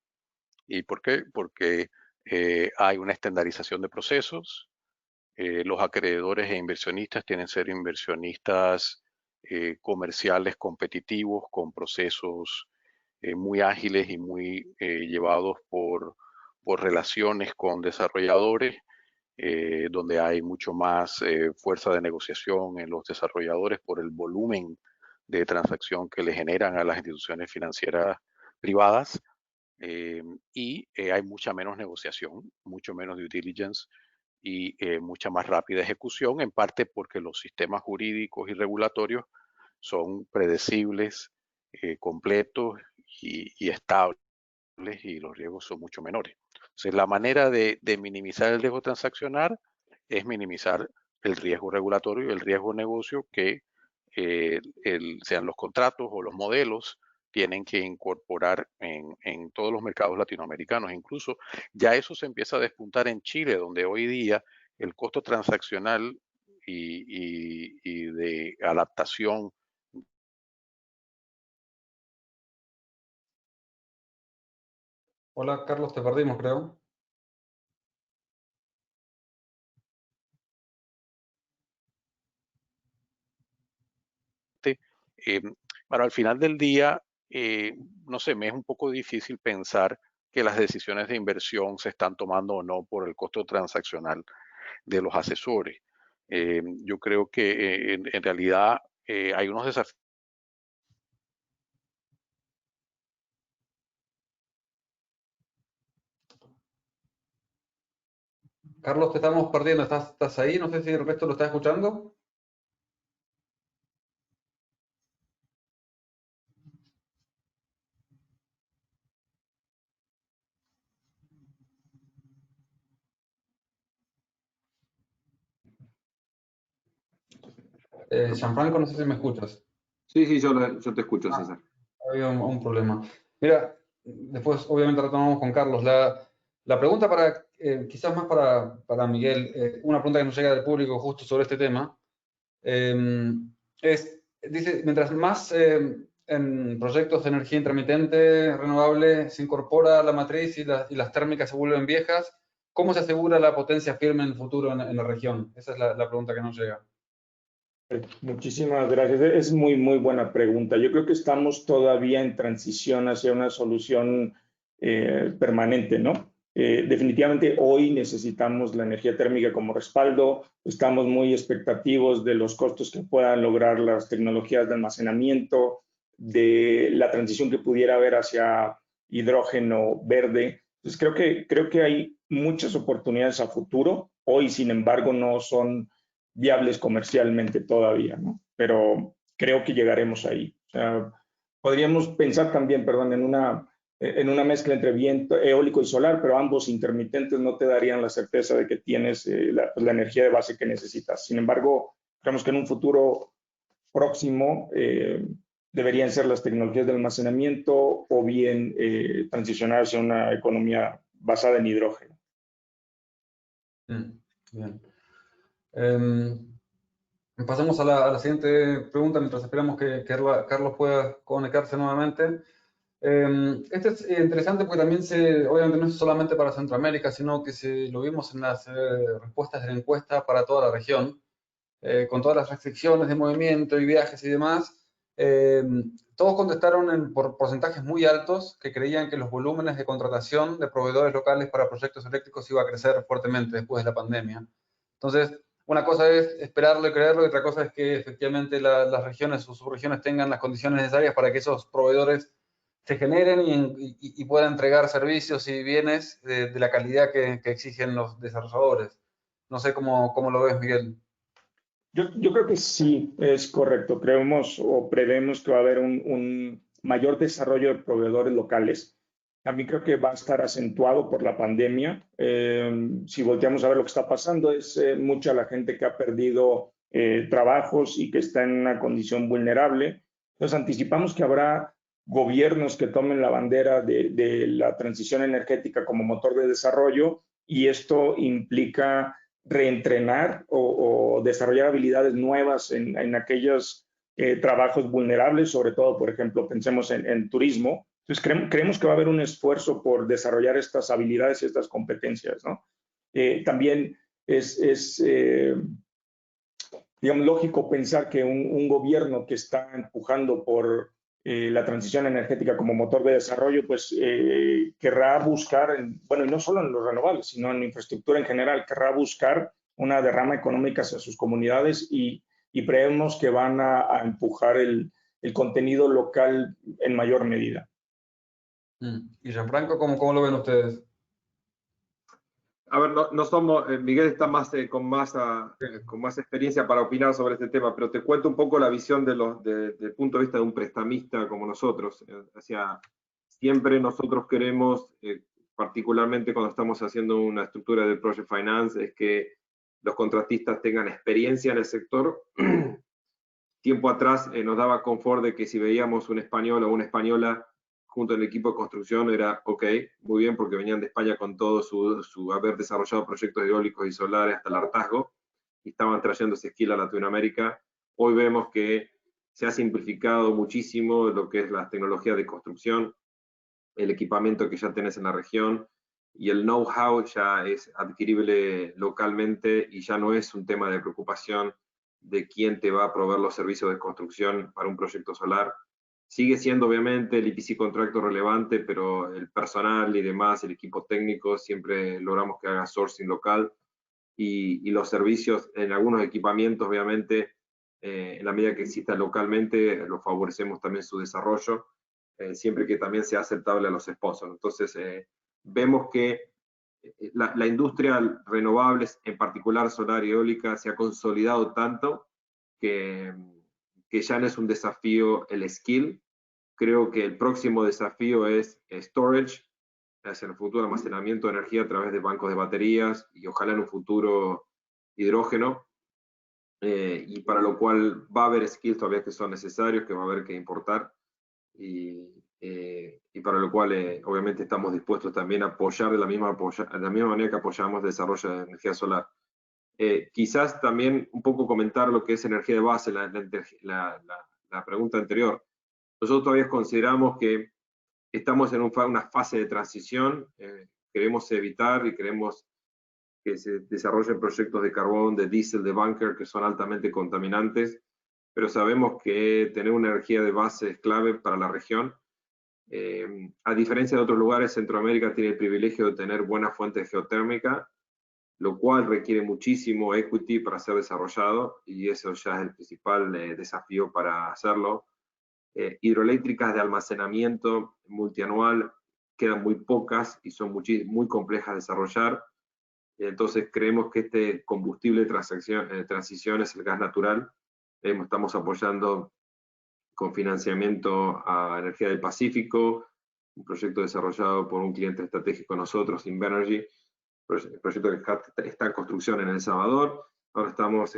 Speaker 5: ¿Y por qué? Porque hay una estandarización de procesos. Los acreedores e inversionistas tienen que ser inversionistas comerciales competitivos, con procesos muy ágiles y muy llevados por relaciones con desarrolladores, donde hay mucho más fuerza de negociación en los desarrolladores por el volumen de transacción que le generan a las instituciones financieras privadas. Y hay mucha menos negociación, mucho menos due diligence y mucha más rápida ejecución, en parte porque los sistemas jurídicos y regulatorios son predecibles, completos y estables, y los riesgos son mucho menores. Entonces, la manera de minimizar el riesgo transaccional es minimizar el riesgo regulatorio y el riesgo de negocio que sean los contratos o los modelos tienen que incorporar en todos los mercados latinoamericanos. Incluso ya eso se empieza a despuntar en Chile, donde hoy día el costo transaccional y de adaptación.
Speaker 2: Hola, Carlos, te perdimos, creo.
Speaker 5: Pero al final del día, no sé, me es un poco difícil pensar que las decisiones de inversión se están tomando o no por el costo transaccional de los asesores. Yo creo que en realidad hay unos desafíos.
Speaker 2: Carlos, te estamos perdiendo. ¿Estás ahí? No sé si el resto lo está escuchando. Gianfranco, no sé si me escuchas.
Speaker 4: Sí, yo te escucho, César.
Speaker 2: Había un problema. Mira, después obviamente retomamos con Carlos. La pregunta quizás más para Miguel, una pregunta que nos llega del público justo sobre este tema, dice, mientras más en proyectos de energía intermitente, renovable, se incorpora la matriz y las térmicas se vuelven viejas, ¿cómo se asegura la potencia firme en el futuro en la región? Esa es la pregunta que nos llega.
Speaker 3: Muchísimas gracias. Es muy, muy buena pregunta. Yo creo que estamos todavía en transición hacia una solución permanente, ¿no? Definitivamente hoy necesitamos la energía térmica como respaldo. Estamos muy expectativos de los costos que puedan lograr las tecnologías de almacenamiento, de la transición que pudiera haber hacia hidrógeno verde. Entonces creo que hay muchas oportunidades a futuro. Hoy, sin embargo, no son viables comercialmente todavía, ¿no? Pero creo que llegaremos ahí. O sea, podríamos pensar también, perdón, en una mezcla entre viento, eólico y solar, pero ambos intermitentes no te darían la certeza de que tienes la energía de base que necesitas. Sin embargo, creemos que en un futuro próximo deberían ser las tecnologías de almacenamiento o bien transicionar hacia una economía basada en hidrógeno.
Speaker 2: Bien. Pasamos a la siguiente pregunta mientras esperamos que Carlos pueda conectarse nuevamente. Este es interesante porque también obviamente no es solamente para Centroamérica, sino que lo vimos en las respuestas de la encuesta para toda la región, con todas las restricciones de movimiento y viajes y demás. Todos contestaron por porcentajes muy altos que creían que los volúmenes de contratación de proveedores locales para proyectos eléctricos iba a crecer fuertemente después de la pandemia. Entonces, una cosa es esperarlo y creerlo, y otra cosa es que efectivamente las regiones o subregiones tengan las condiciones necesarias para que esos proveedores se generen y puedan entregar servicios y bienes de la calidad que exigen los desarrolladores. No sé cómo lo ves, Miguel.
Speaker 3: Yo creo que sí, es correcto. Creemos o prevemos que va a haber un mayor desarrollo de proveedores locales. También creo que va a estar acentuado por la pandemia. Si volteamos a ver lo que está pasando, es mucha la gente que ha perdido trabajos y que está en una condición vulnerable. Entonces, anticipamos que habrá gobiernos que tomen la bandera de la transición energética como motor de desarrollo, y esto implica reentrenar o desarrollar habilidades nuevas en aquellos trabajos vulnerables, sobre todo, por ejemplo, pensemos en turismo. Entonces, creemos que va a haber un esfuerzo por desarrollar estas habilidades y estas competencias, ¿no? También es digamos, lógico pensar que un gobierno que está empujando por la transición energética como motor de desarrollo, pues querrá buscar, bueno, y no solo en los renovables, sino en infraestructura en general, querrá buscar una derrama económica hacia sus comunidades, y creemos que van a empujar el contenido local en mayor medida.
Speaker 2: Y Gianfranco, ¿cómo lo ven ustedes?
Speaker 4: A ver, no somos, Miguel está más, con más experiencia para opinar sobre este tema, pero te cuento un poco la visión del punto de vista de un prestamista como nosotros. O sea, siempre nosotros queremos, particularmente cuando estamos haciendo una estructura de Project Finance, es que los contratistas tengan experiencia en el sector. Tiempo atrás nos daba confort de que si veíamos un español o una española junto al equipo de construcción era ok, muy bien, porque venían de España con todo su haber desarrollado proyectos eólicos y solares hasta el hartazgo, y estaban trayendo ese skill a Latinoamérica. Hoy vemos que se ha simplificado muchísimo lo que es la tecnología de construcción, el equipamiento que ya tenés en la región, y el know-how ya es adquirible localmente y ya no es un tema de preocupación de quién te va a proveer los servicios de construcción para un proyecto solar. Sigue siendo obviamente el EPC contrato relevante, pero el personal y demás, el equipo técnico, siempre logramos que haga sourcing local, y los servicios en algunos equipamientos, obviamente, en la medida que exista localmente, los favorecemos también su desarrollo, siempre que también sea aceptable a los sponsors. Entonces, vemos que la industria renovables, en particular solar y eólica, se ha consolidado tanto que ya no es un desafío el skill. Creo que el próximo desafío es storage, hacia el futuro almacenamiento de energía a través de bancos de baterías, y ojalá en un futuro hidrógeno, y para lo cual va a haber skills todavía que son necesarios, que va a haber que importar, y para lo cual obviamente estamos dispuestos también a apoyar de la misma manera que apoyamos el desarrollo de energía solar. Quizás también un poco comentar lo que es energía de base, la pregunta anterior. Nosotros todavía consideramos que estamos en una fase de transición, queremos evitar y queremos que se desarrollen proyectos de carbón, de diésel, de bunker, que son altamente contaminantes, pero sabemos que tener una energía de base es clave para la región. A diferencia de otros lugares, Centroamérica tiene el privilegio de tener buenas fuentes geotérmicas, lo cual requiere muchísimo equity para ser desarrollado, y eso ya es el principal desafío para hacerlo. Hidroeléctricas de almacenamiento multianual quedan muy pocas y son muy complejas de desarrollar. Entonces creemos que este combustible de transición es el gas natural. Estamos apoyando con financiamiento a Energía del Pacífico, un proyecto desarrollado por un cliente estratégico de nosotros, Invenergy, proyecto que está en construcción en El Salvador. Ahora estamos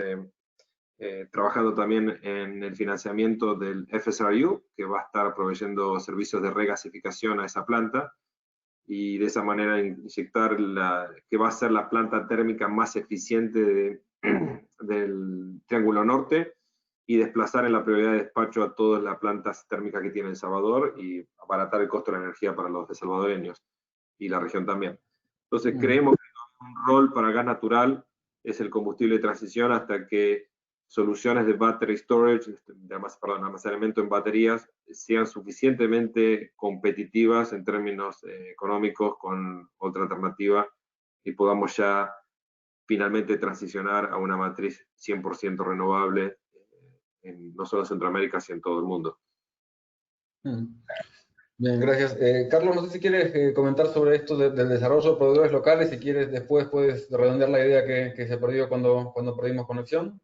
Speaker 4: trabajando también en el financiamiento del FSRU, que va a estar proveyendo servicios de regasificación a esa planta, y de esa manera inyectar que va a ser la planta térmica más eficiente del Triángulo Norte, y desplazar en la prioridad de despacho a todas las plantas térmicas que tiene El Salvador, y abaratar el costo de la energía para los salvadoreños y la región también. Entonces creemos que un rol para gas natural es el combustible de transición hasta que soluciones de battery storage, almacenamiento en baterías, sean suficientemente competitivas en términos económicos con otra alternativa, y podamos ya finalmente transicionar a una matriz 100% renovable, no solo en Centroamérica, sino en todo el mundo.
Speaker 2: Bien, gracias. Carlos, no sé si quieres comentar sobre esto del desarrollo de proveedores locales. Si quieres, después puedes redondear la idea que se perdió cuando perdimos conexión.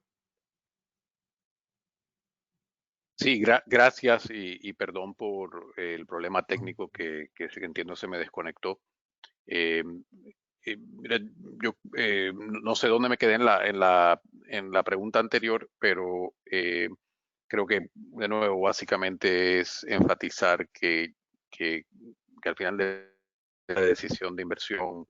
Speaker 5: Sí, gracias y perdón por el problema técnico que entiendo se me desconectó. Mira, yo no sé dónde me quedé en la pregunta anterior, pero creo que, de nuevo, básicamente es enfatizar que al final de la decisión de inversión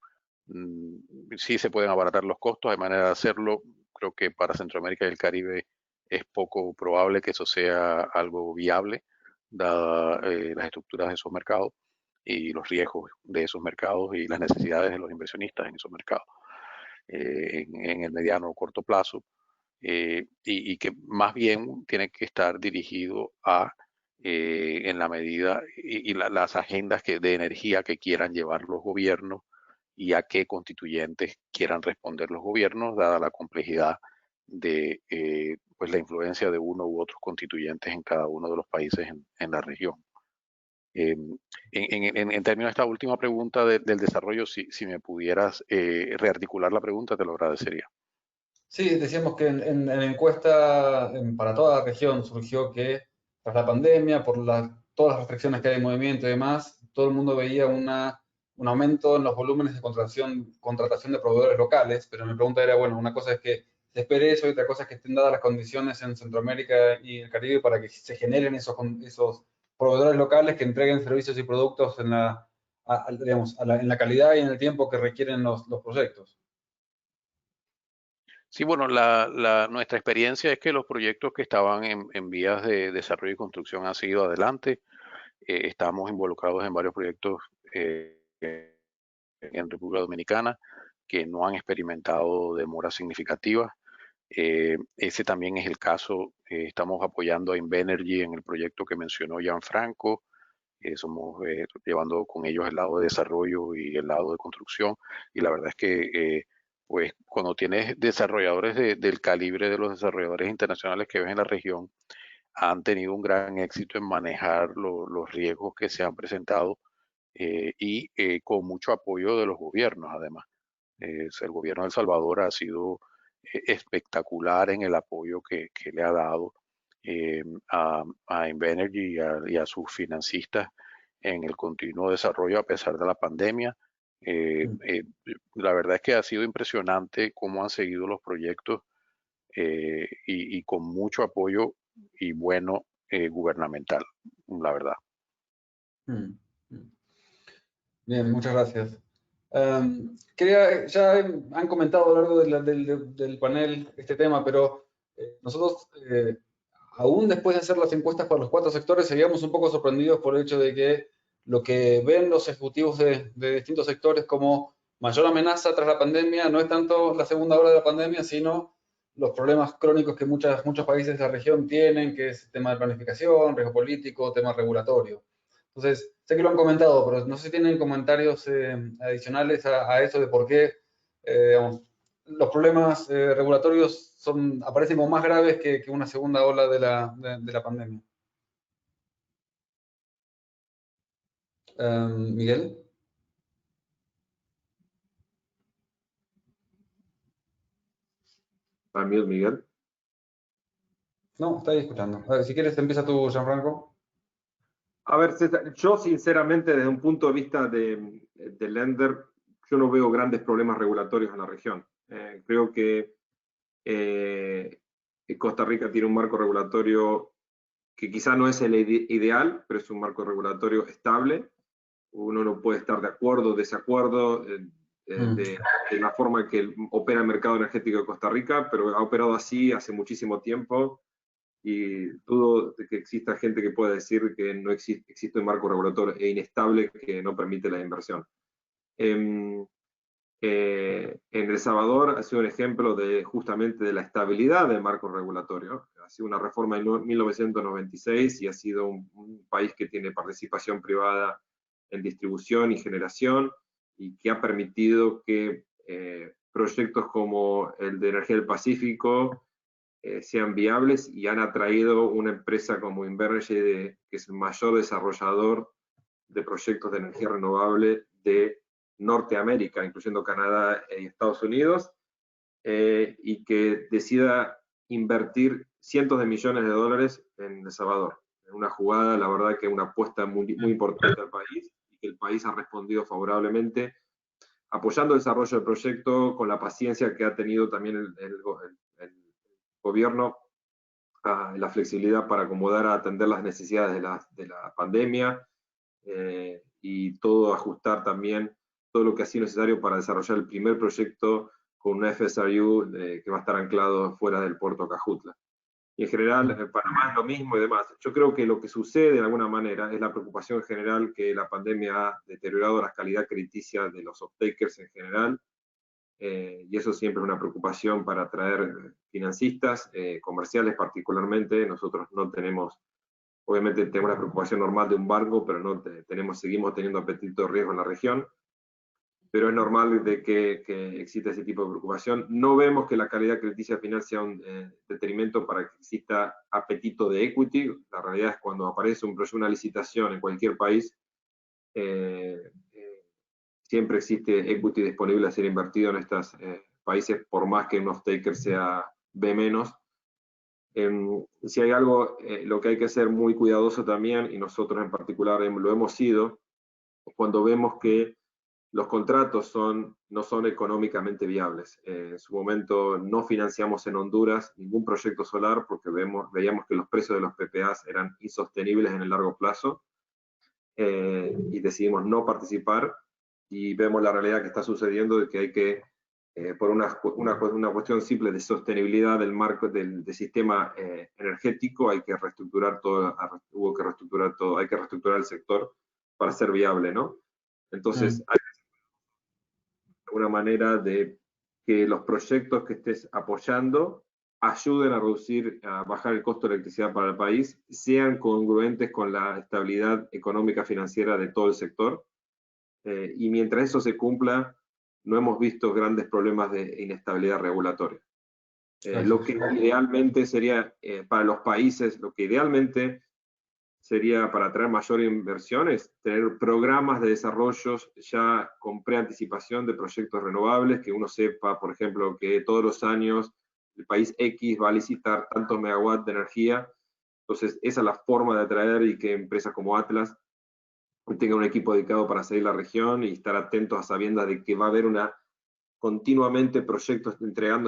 Speaker 5: sí se pueden abaratar los costos, hay manera de hacerlo. Creo que para Centroamérica y el Caribe es poco probable que eso sea algo viable, dadas las estructuras de esos mercados y los riesgos de esos mercados y las necesidades de los inversionistas en esos mercados en el mediano o corto plazo, y que más bien tiene que estar dirigido a, en la medida y las agendas de energía que quieran llevar los gobiernos y a qué constituyentes quieran responder los gobiernos, dada la complejidad de pues la influencia de uno u otros constituyentes en cada uno de los países en la región. En términos de esta última pregunta del desarrollo, si me pudieras rearticular la pregunta, te lo agradecería.
Speaker 2: Sí, decíamos que en la encuesta para toda la región surgió que tras la pandemia, por todas las restricciones que hay en movimiento y demás, todo el mundo veía un aumento en los volúmenes de contratación de proveedores locales, pero mi pregunta era, bueno, una cosa es que se espere eso y otra cosa es que estén dadas las condiciones en Centroamérica y el Caribe para que se generen esos proveedores locales que entreguen servicios y productos en la calidad y en el tiempo que requieren los proyectos.
Speaker 5: Sí, bueno, nuestra experiencia es que los proyectos que estaban en vías de desarrollo y construcción han seguido adelante. Estamos involucrados en varios proyectos en República Dominicana que no han experimentado demoras significativas. Ese también es el caso. Estamos apoyando a Invenergy en el proyecto que mencionó Gianfranco. Somos llevando con ellos el lado de desarrollo y el lado de construcción. Y la verdad es que pues cuando tienes desarrolladores del calibre de los desarrolladores internacionales que ves en la región, han tenido un gran éxito en manejar los riesgos que se han presentado y con mucho apoyo de los gobiernos, además. El gobierno de El Salvador ha sido espectacular en el apoyo que le ha dado a Invenergy y a sus financistas en el continuo desarrollo a pesar de la pandemia. La verdad es que ha sido impresionante cómo han seguido los proyectos y con mucho apoyo y bueno gubernamental, la verdad.
Speaker 2: Bien, muchas gracias. Ya han comentado a lo largo del panel este tema, pero nosotros, aún después de hacer las encuestas para los 4 sectores, seguíamos un poco sorprendidos por el hecho de que lo que ven los ejecutivos de distintos sectores como mayor amenaza tras la pandemia no es tanto la segunda ola de la pandemia, sino los problemas crónicos que muchos países de la región tienen, que es el tema de planificación, riesgo político, tema regulatorio. Entonces, sé que lo han comentado, pero no sé si tienen comentarios adicionales a eso de por qué digamos, los problemas regulatorios aparecen como más graves que una segunda ola de la pandemia. Miguel.
Speaker 4: ¿También, Miguel?
Speaker 2: No, está ahí escuchando. A ver, si quieres, empieza tú, Gianfranco.
Speaker 4: A ver, César, yo sinceramente desde un punto de vista de lender, yo no veo grandes problemas regulatorios en la región. Creo que Costa Rica tiene un marco regulatorio que quizá no es el ideal, pero es un marco regulatorio estable. Uno no puede estar de acuerdo o desacuerdo de la forma en que opera el mercado energético de Costa Rica, pero ha operado así hace muchísimo tiempo y dudo de que exista gente que pueda decir que no existe un marco regulatorio inestable que no permite la inversión. En El Salvador ha sido un ejemplo justamente de la estabilidad del marco regulatorio. Ha sido una reforma en 1996 y ha sido un país que tiene participación privada en distribución y generación y que ha permitido que proyectos como el de Energía del Pacífico sean viables, y han atraído una empresa como Invenergy, que es el mayor desarrollador de proyectos de energía renovable de Norteamérica, incluyendo Canadá y Estados Unidos, y que decida invertir cientos de millones de dólares en El Salvador. Una jugada, la verdad que una apuesta muy, muy importante al país, y que el país ha respondido favorablemente, apoyando el desarrollo del proyecto con la paciencia que ha tenido también el gobierno, la flexibilidad para acomodar a atender las necesidades de la pandemia, y todo ajustar también todo lo que ha sido necesario para desarrollar el primer proyecto con una FSRU que va a estar anclado fuera del puerto Cajutla. Y en general, Panamá es lo mismo y demás. Yo creo que lo que sucede de alguna manera es la preocupación general que la pandemia ha deteriorado la calidad crediticia de los off-takers en general, y eso siempre es una preocupación para atraer financistas, comerciales particularmente. Nosotros no tenemos, obviamente tenemos la preocupación normal de un barco, pero no seguimos teniendo apetito de riesgo en la región. Pero es normal de que exista ese tipo de preocupación. No vemos que la calidad crediticia final sea un detrimento para que exista apetito de equity. La realidad es cuando aparece una licitación en cualquier país, siempre existe equity disponible a ser invertido en estos países, por más que un off-taker sea B-. Si hay algo, lo que hay que ser muy cuidadoso también, y nosotros en particular lo hemos sido, cuando vemos que los contratos no son económicamente viables. En su momento no financiamos en Honduras ningún proyecto solar porque veíamos que los precios de los PPAs eran insostenibles en el largo plazo, y decidimos no participar, y vemos la realidad que está sucediendo, de que hay que, por una cuestión simple de sostenibilidad del marco del sistema energético, hay que reestructurar todo, hay que reestructurar el sector para ser viable, ¿no? Entonces, hay una manera de que los proyectos que estés apoyando ayuden a bajar el costo de electricidad para el país, sean congruentes con la estabilidad económica financiera de todo el sector, y mientras eso se cumpla, no hemos visto grandes problemas de inestabilidad regulatoria. Lo que idealmente sería para los países, lo que idealmente sería para atraer mayor inversiones, tener programas de desarrollos ya con preanticipación de proyectos renovables, que uno sepa, por ejemplo, que todos los años el país X va a licitar tantos megawatts de energía. Entonces, esa es la forma de atraer, y que empresas como Atlas tengan un equipo dedicado para seguir la región y estar atentos a sabiendas de que va a haber continuamente proyectos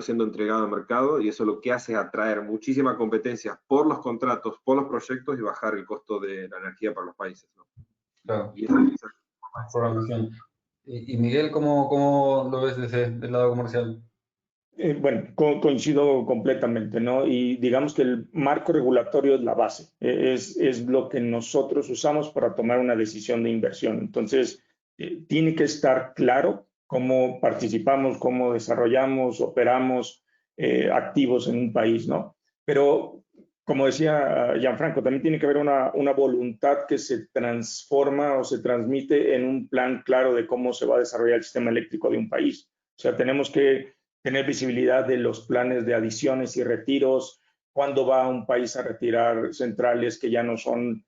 Speaker 4: siendo entregados al mercado, y eso lo que hace es atraer muchísima competencia por los contratos, por los proyectos, y bajar el costo de la energía para los países, ¿no?
Speaker 2: Claro.
Speaker 4: Y esa
Speaker 2: programación. Y Miguel, ¿cómo lo ves desde el lado comercial?
Speaker 3: Bueno, coincido completamente, ¿no? Y digamos que el marco regulatorio es la base, es lo que nosotros usamos para tomar una decisión de inversión. Entonces, tiene que estar claro cómo participamos, cómo desarrollamos, operamos activos en un país, ¿no? Pero, como decía Gianfranco, también tiene que haber una voluntad que se transforma o se transmite en un plan claro de cómo se va a desarrollar el sistema eléctrico de un país. O sea, tenemos que tener visibilidad de los planes de adiciones y retiros, cuándo va un país a retirar centrales que ya no son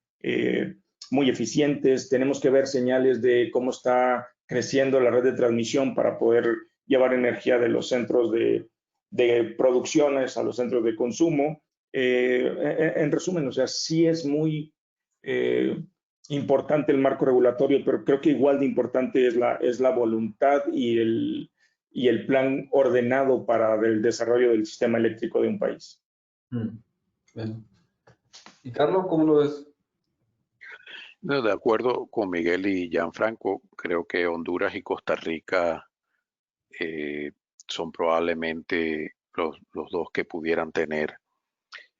Speaker 3: muy eficientes. Tenemos que ver señales de cómo está creciendo la red de transmisión para poder llevar energía de los centros de producciones a los centros de consumo. En resumen, o sea, sí es muy importante el marco regulatorio, pero creo que igual de importante es la voluntad y el plan ordenado para el desarrollo del sistema eléctrico de un país.
Speaker 2: Bien. ¿Y Carlos, cómo lo ves?
Speaker 5: No, de acuerdo con Miguel y Gianfranco, creo que Honduras y Costa Rica son probablemente los dos que pudieran tener,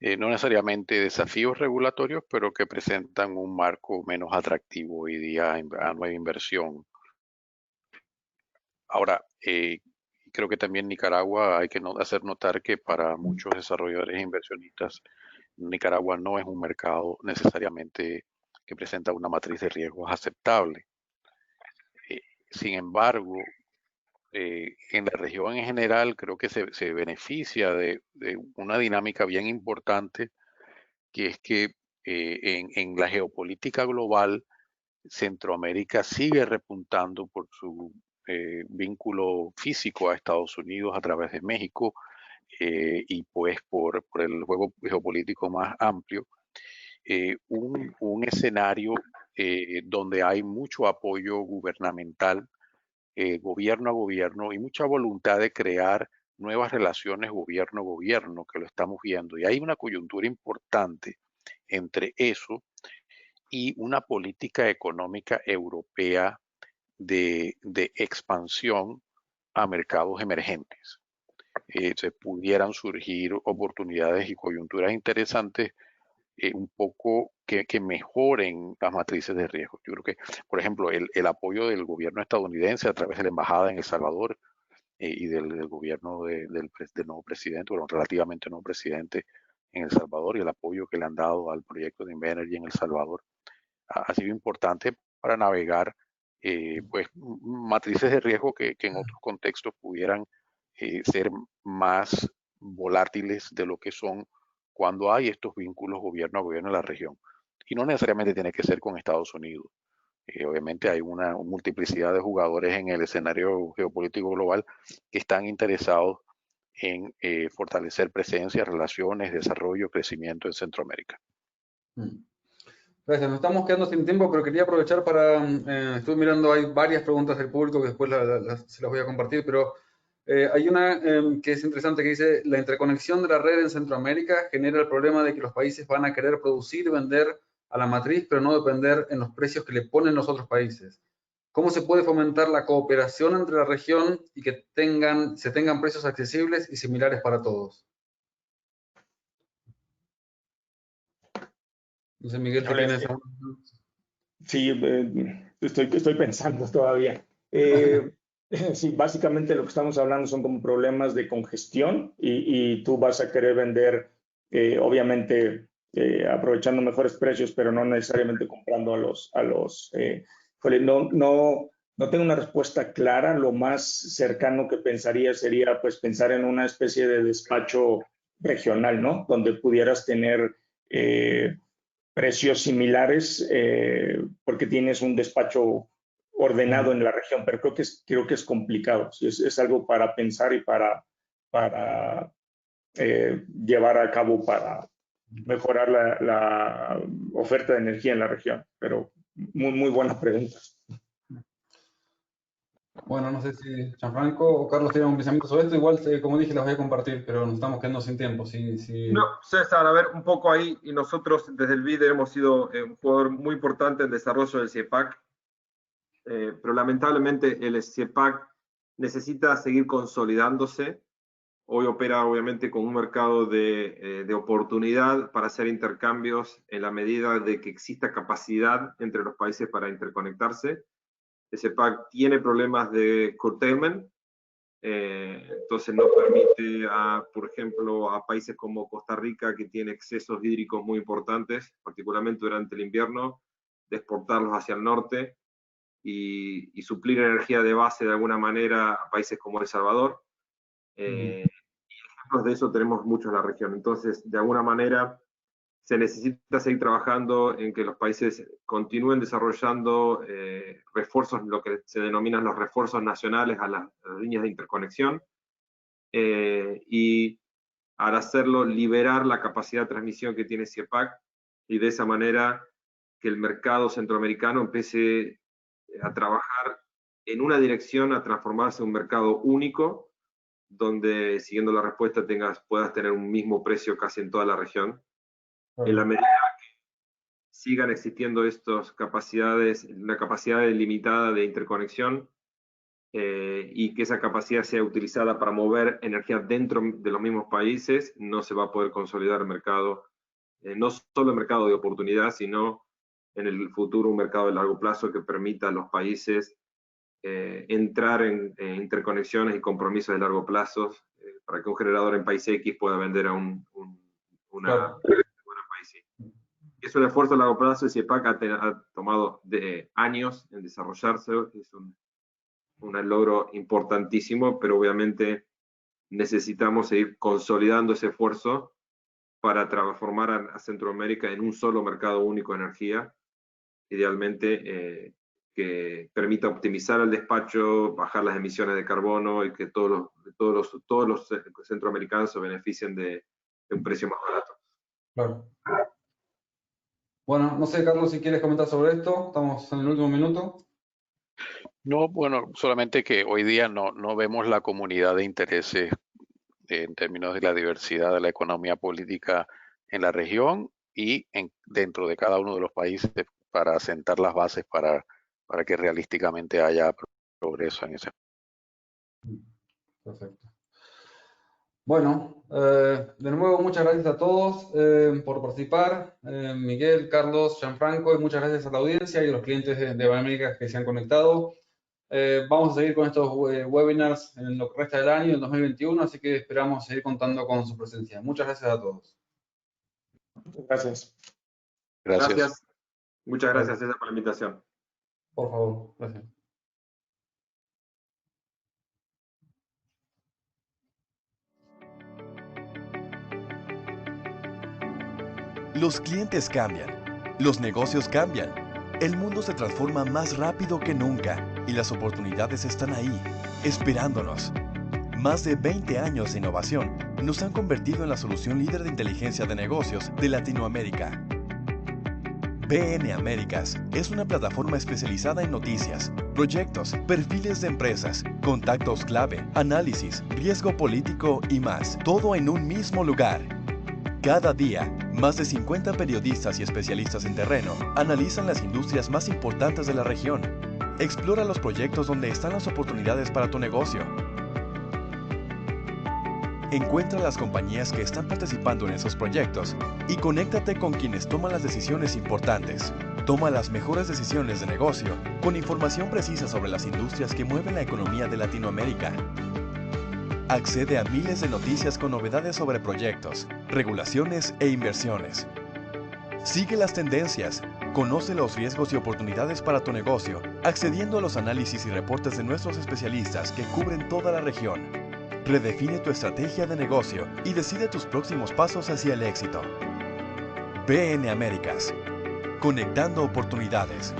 Speaker 5: no necesariamente desafíos regulatorios, pero que presentan un marco menos atractivo hoy día a nueva inversión. Ahora, creo que también Nicaragua hay que hacer notar que para muchos desarrolladores e inversionistas, Nicaragua no es un mercado necesariamente que presenta una matriz de riesgos aceptable. Sin embargo, en la región en general creo que se beneficia de una dinámica bien importante, que es que en la geopolítica global, Centroamérica sigue repuntando por su vínculo físico a Estados Unidos a través de México, y pues por el juego geopolítico más amplio, un escenario donde hay mucho apoyo gubernamental, gobierno a gobierno, y mucha voluntad de crear nuevas relaciones gobierno-gobierno, que lo estamos viendo. Y hay una coyuntura importante entre eso y una política económica europea de expansión a mercados emergentes. Se pudieran surgir oportunidades y coyunturas interesantes, un poco que mejoren las matrices de riesgo. Yo creo que, por ejemplo, el apoyo del gobierno estadounidense a través de la embajada en El Salvador, y del gobierno del nuevo presidente, bueno, relativamente nuevo presidente en El Salvador, y el apoyo que le han dado al proyecto de Invenergy en El Salvador ha sido importante para navegar pues matrices de riesgo que en otros contextos pudieran ser más volátiles de lo que son cuando hay estos vínculos gobierno a gobierno en la región. Y no necesariamente tiene que ser con Estados Unidos. Obviamente hay una multiplicidad de jugadores en el escenario geopolítico global que están interesados en fortalecer presencia, relaciones, desarrollo, crecimiento en Centroamérica.
Speaker 2: Gracias, nos estamos quedando sin tiempo, pero quería aprovechar para, estuve mirando, hay varias preguntas del público que después se las voy a compartir, pero hay una que es interesante que dice, la interconexión de la red en Centroamérica genera el problema de que los países van a querer producir y vender a la matriz, pero no depender en los precios que le ponen los otros países. ¿Cómo se puede fomentar la cooperación entre la región y que se tengan precios accesibles y similares para todos? No sé, Miguel, ¿qué tienes?
Speaker 3: Sí, estoy pensando todavía. Sí, básicamente lo que estamos hablando son como problemas de congestión y tú vas a querer vender, obviamente, aprovechando mejores precios, pero no necesariamente comprando no tengo una respuesta clara. Lo más cercano que pensaría sería pues pensar en una especie de despacho regional, ¿no? Donde pudieras tener precios similares, porque tienes un despacho ordenado en la región, pero creo que es complicado. Es algo para pensar y para llevar a cabo para mejorar la oferta de energía en la región. Pero muy buena pregunta.
Speaker 2: Bueno, no sé si Gianfranco o Carlos tienen un pensamiento sobre esto. Igual, como dije, las voy a compartir, pero nos estamos quedando sin tiempo.
Speaker 4: No, César, a ver, un poco ahí, y nosotros desde el BID hemos sido un jugador muy importante en el desarrollo del CIEPAC, pero lamentablemente el CIEPAC necesita seguir consolidándose. Hoy opera obviamente con un mercado de oportunidad para hacer intercambios en la medida de que exista capacidad entre los países para interconectarse. El CIEPAC tiene problemas de curtailment, entonces no permite, por ejemplo, a países como Costa Rica, que tiene excesos hídricos muy importantes, particularmente durante el invierno, de exportarlos hacia el norte y suplir energía de base de alguna manera a países como El Salvador. Ejemplos de eso tenemos muchos en la región. Entonces, de alguna manera, se necesita seguir trabajando en que los países continúen desarrollando refuerzos, lo que se denominan los refuerzos nacionales a las líneas de interconexión, y al hacerlo liberar la capacidad de transmisión que tiene CIEPAC, y de esa manera que el mercado centroamericano empiece a trabajar en una dirección, a transformarse en un mercado único, donde, siguiendo la respuesta, puedas tener un mismo precio casi en toda la región. En la medida que sigan existiendo estas capacidades, una capacidad limitada de interconexión, y que esa capacidad sea utilizada para mover energía dentro de los mismos países, no se va a poder consolidar el mercado, no solo el mercado de oportunidad, sino en el futuro un mercado de largo plazo que permita a los países entrar en interconexiones y compromisos de largo plazo, para que un generador en país X pueda vender a una país Y. Es un esfuerzo a largo plazo y CIEPAC ha tomado años en desarrollarse. un logro importantísimo, pero obviamente necesitamos seguir consolidando ese esfuerzo para transformar a Centroamérica en un solo mercado único de energía, idealmente que permita optimizar el despacho, bajar las emisiones de carbono y que todos los centroamericanos se beneficien de un precio más barato.
Speaker 2: Claro. Bueno, no sé, Carlos, si quieres comentar sobre esto. Estamos en el último minuto.
Speaker 5: No, bueno, solamente que hoy día no vemos la comunidad de intereses en términos de la diversidad de la economía política en la región y dentro de cada uno de los países para sentar las bases para que realísticamente haya progreso en ese.
Speaker 2: Perfecto. Bueno, de nuevo muchas gracias a todos por participar. Miguel, Carlos, Gianfranco, y muchas gracias a la audiencia y a los clientes de Banamérica que se han conectado. Vamos a seguir con estos webinars en lo que resta del año, en 2021, así que esperamos seguir contando con su presencia. Muchas gracias a todos.
Speaker 3: Gracias.
Speaker 5: Gracias.
Speaker 4: Muchas gracias, César, por la invitación.
Speaker 2: Por favor, gracias.
Speaker 6: Los clientes cambian, los negocios cambian, el mundo se transforma más rápido que nunca y las oportunidades están ahí, esperándonos. Más de 20 años de innovación nos han convertido en la solución líder de inteligencia de negocios de Latinoamérica. BN Américas es una plataforma especializada en noticias, proyectos, perfiles de empresas, contactos clave, análisis, riesgo político y más, todo en un mismo lugar. Cada día, más de 50 periodistas y especialistas en terreno analizan las industrias más importantes de la región. Explora los proyectos donde están las oportunidades para tu negocio. Encuentra las compañías que están participando en esos proyectos y conéctate con quienes toman las decisiones importantes. Toma las mejores decisiones de negocio con información precisa sobre las industrias que mueven la economía de Latinoamérica. Accede a miles de noticias con novedades sobre proyectos, regulaciones e inversiones. Sigue las tendencias, conoce los riesgos y oportunidades para tu negocio, accediendo a los análisis y reportes de nuestros especialistas que cubren toda la región. Redefine tu estrategia de negocio y decide tus próximos pasos hacia el éxito. BN Américas. Conectando oportunidades.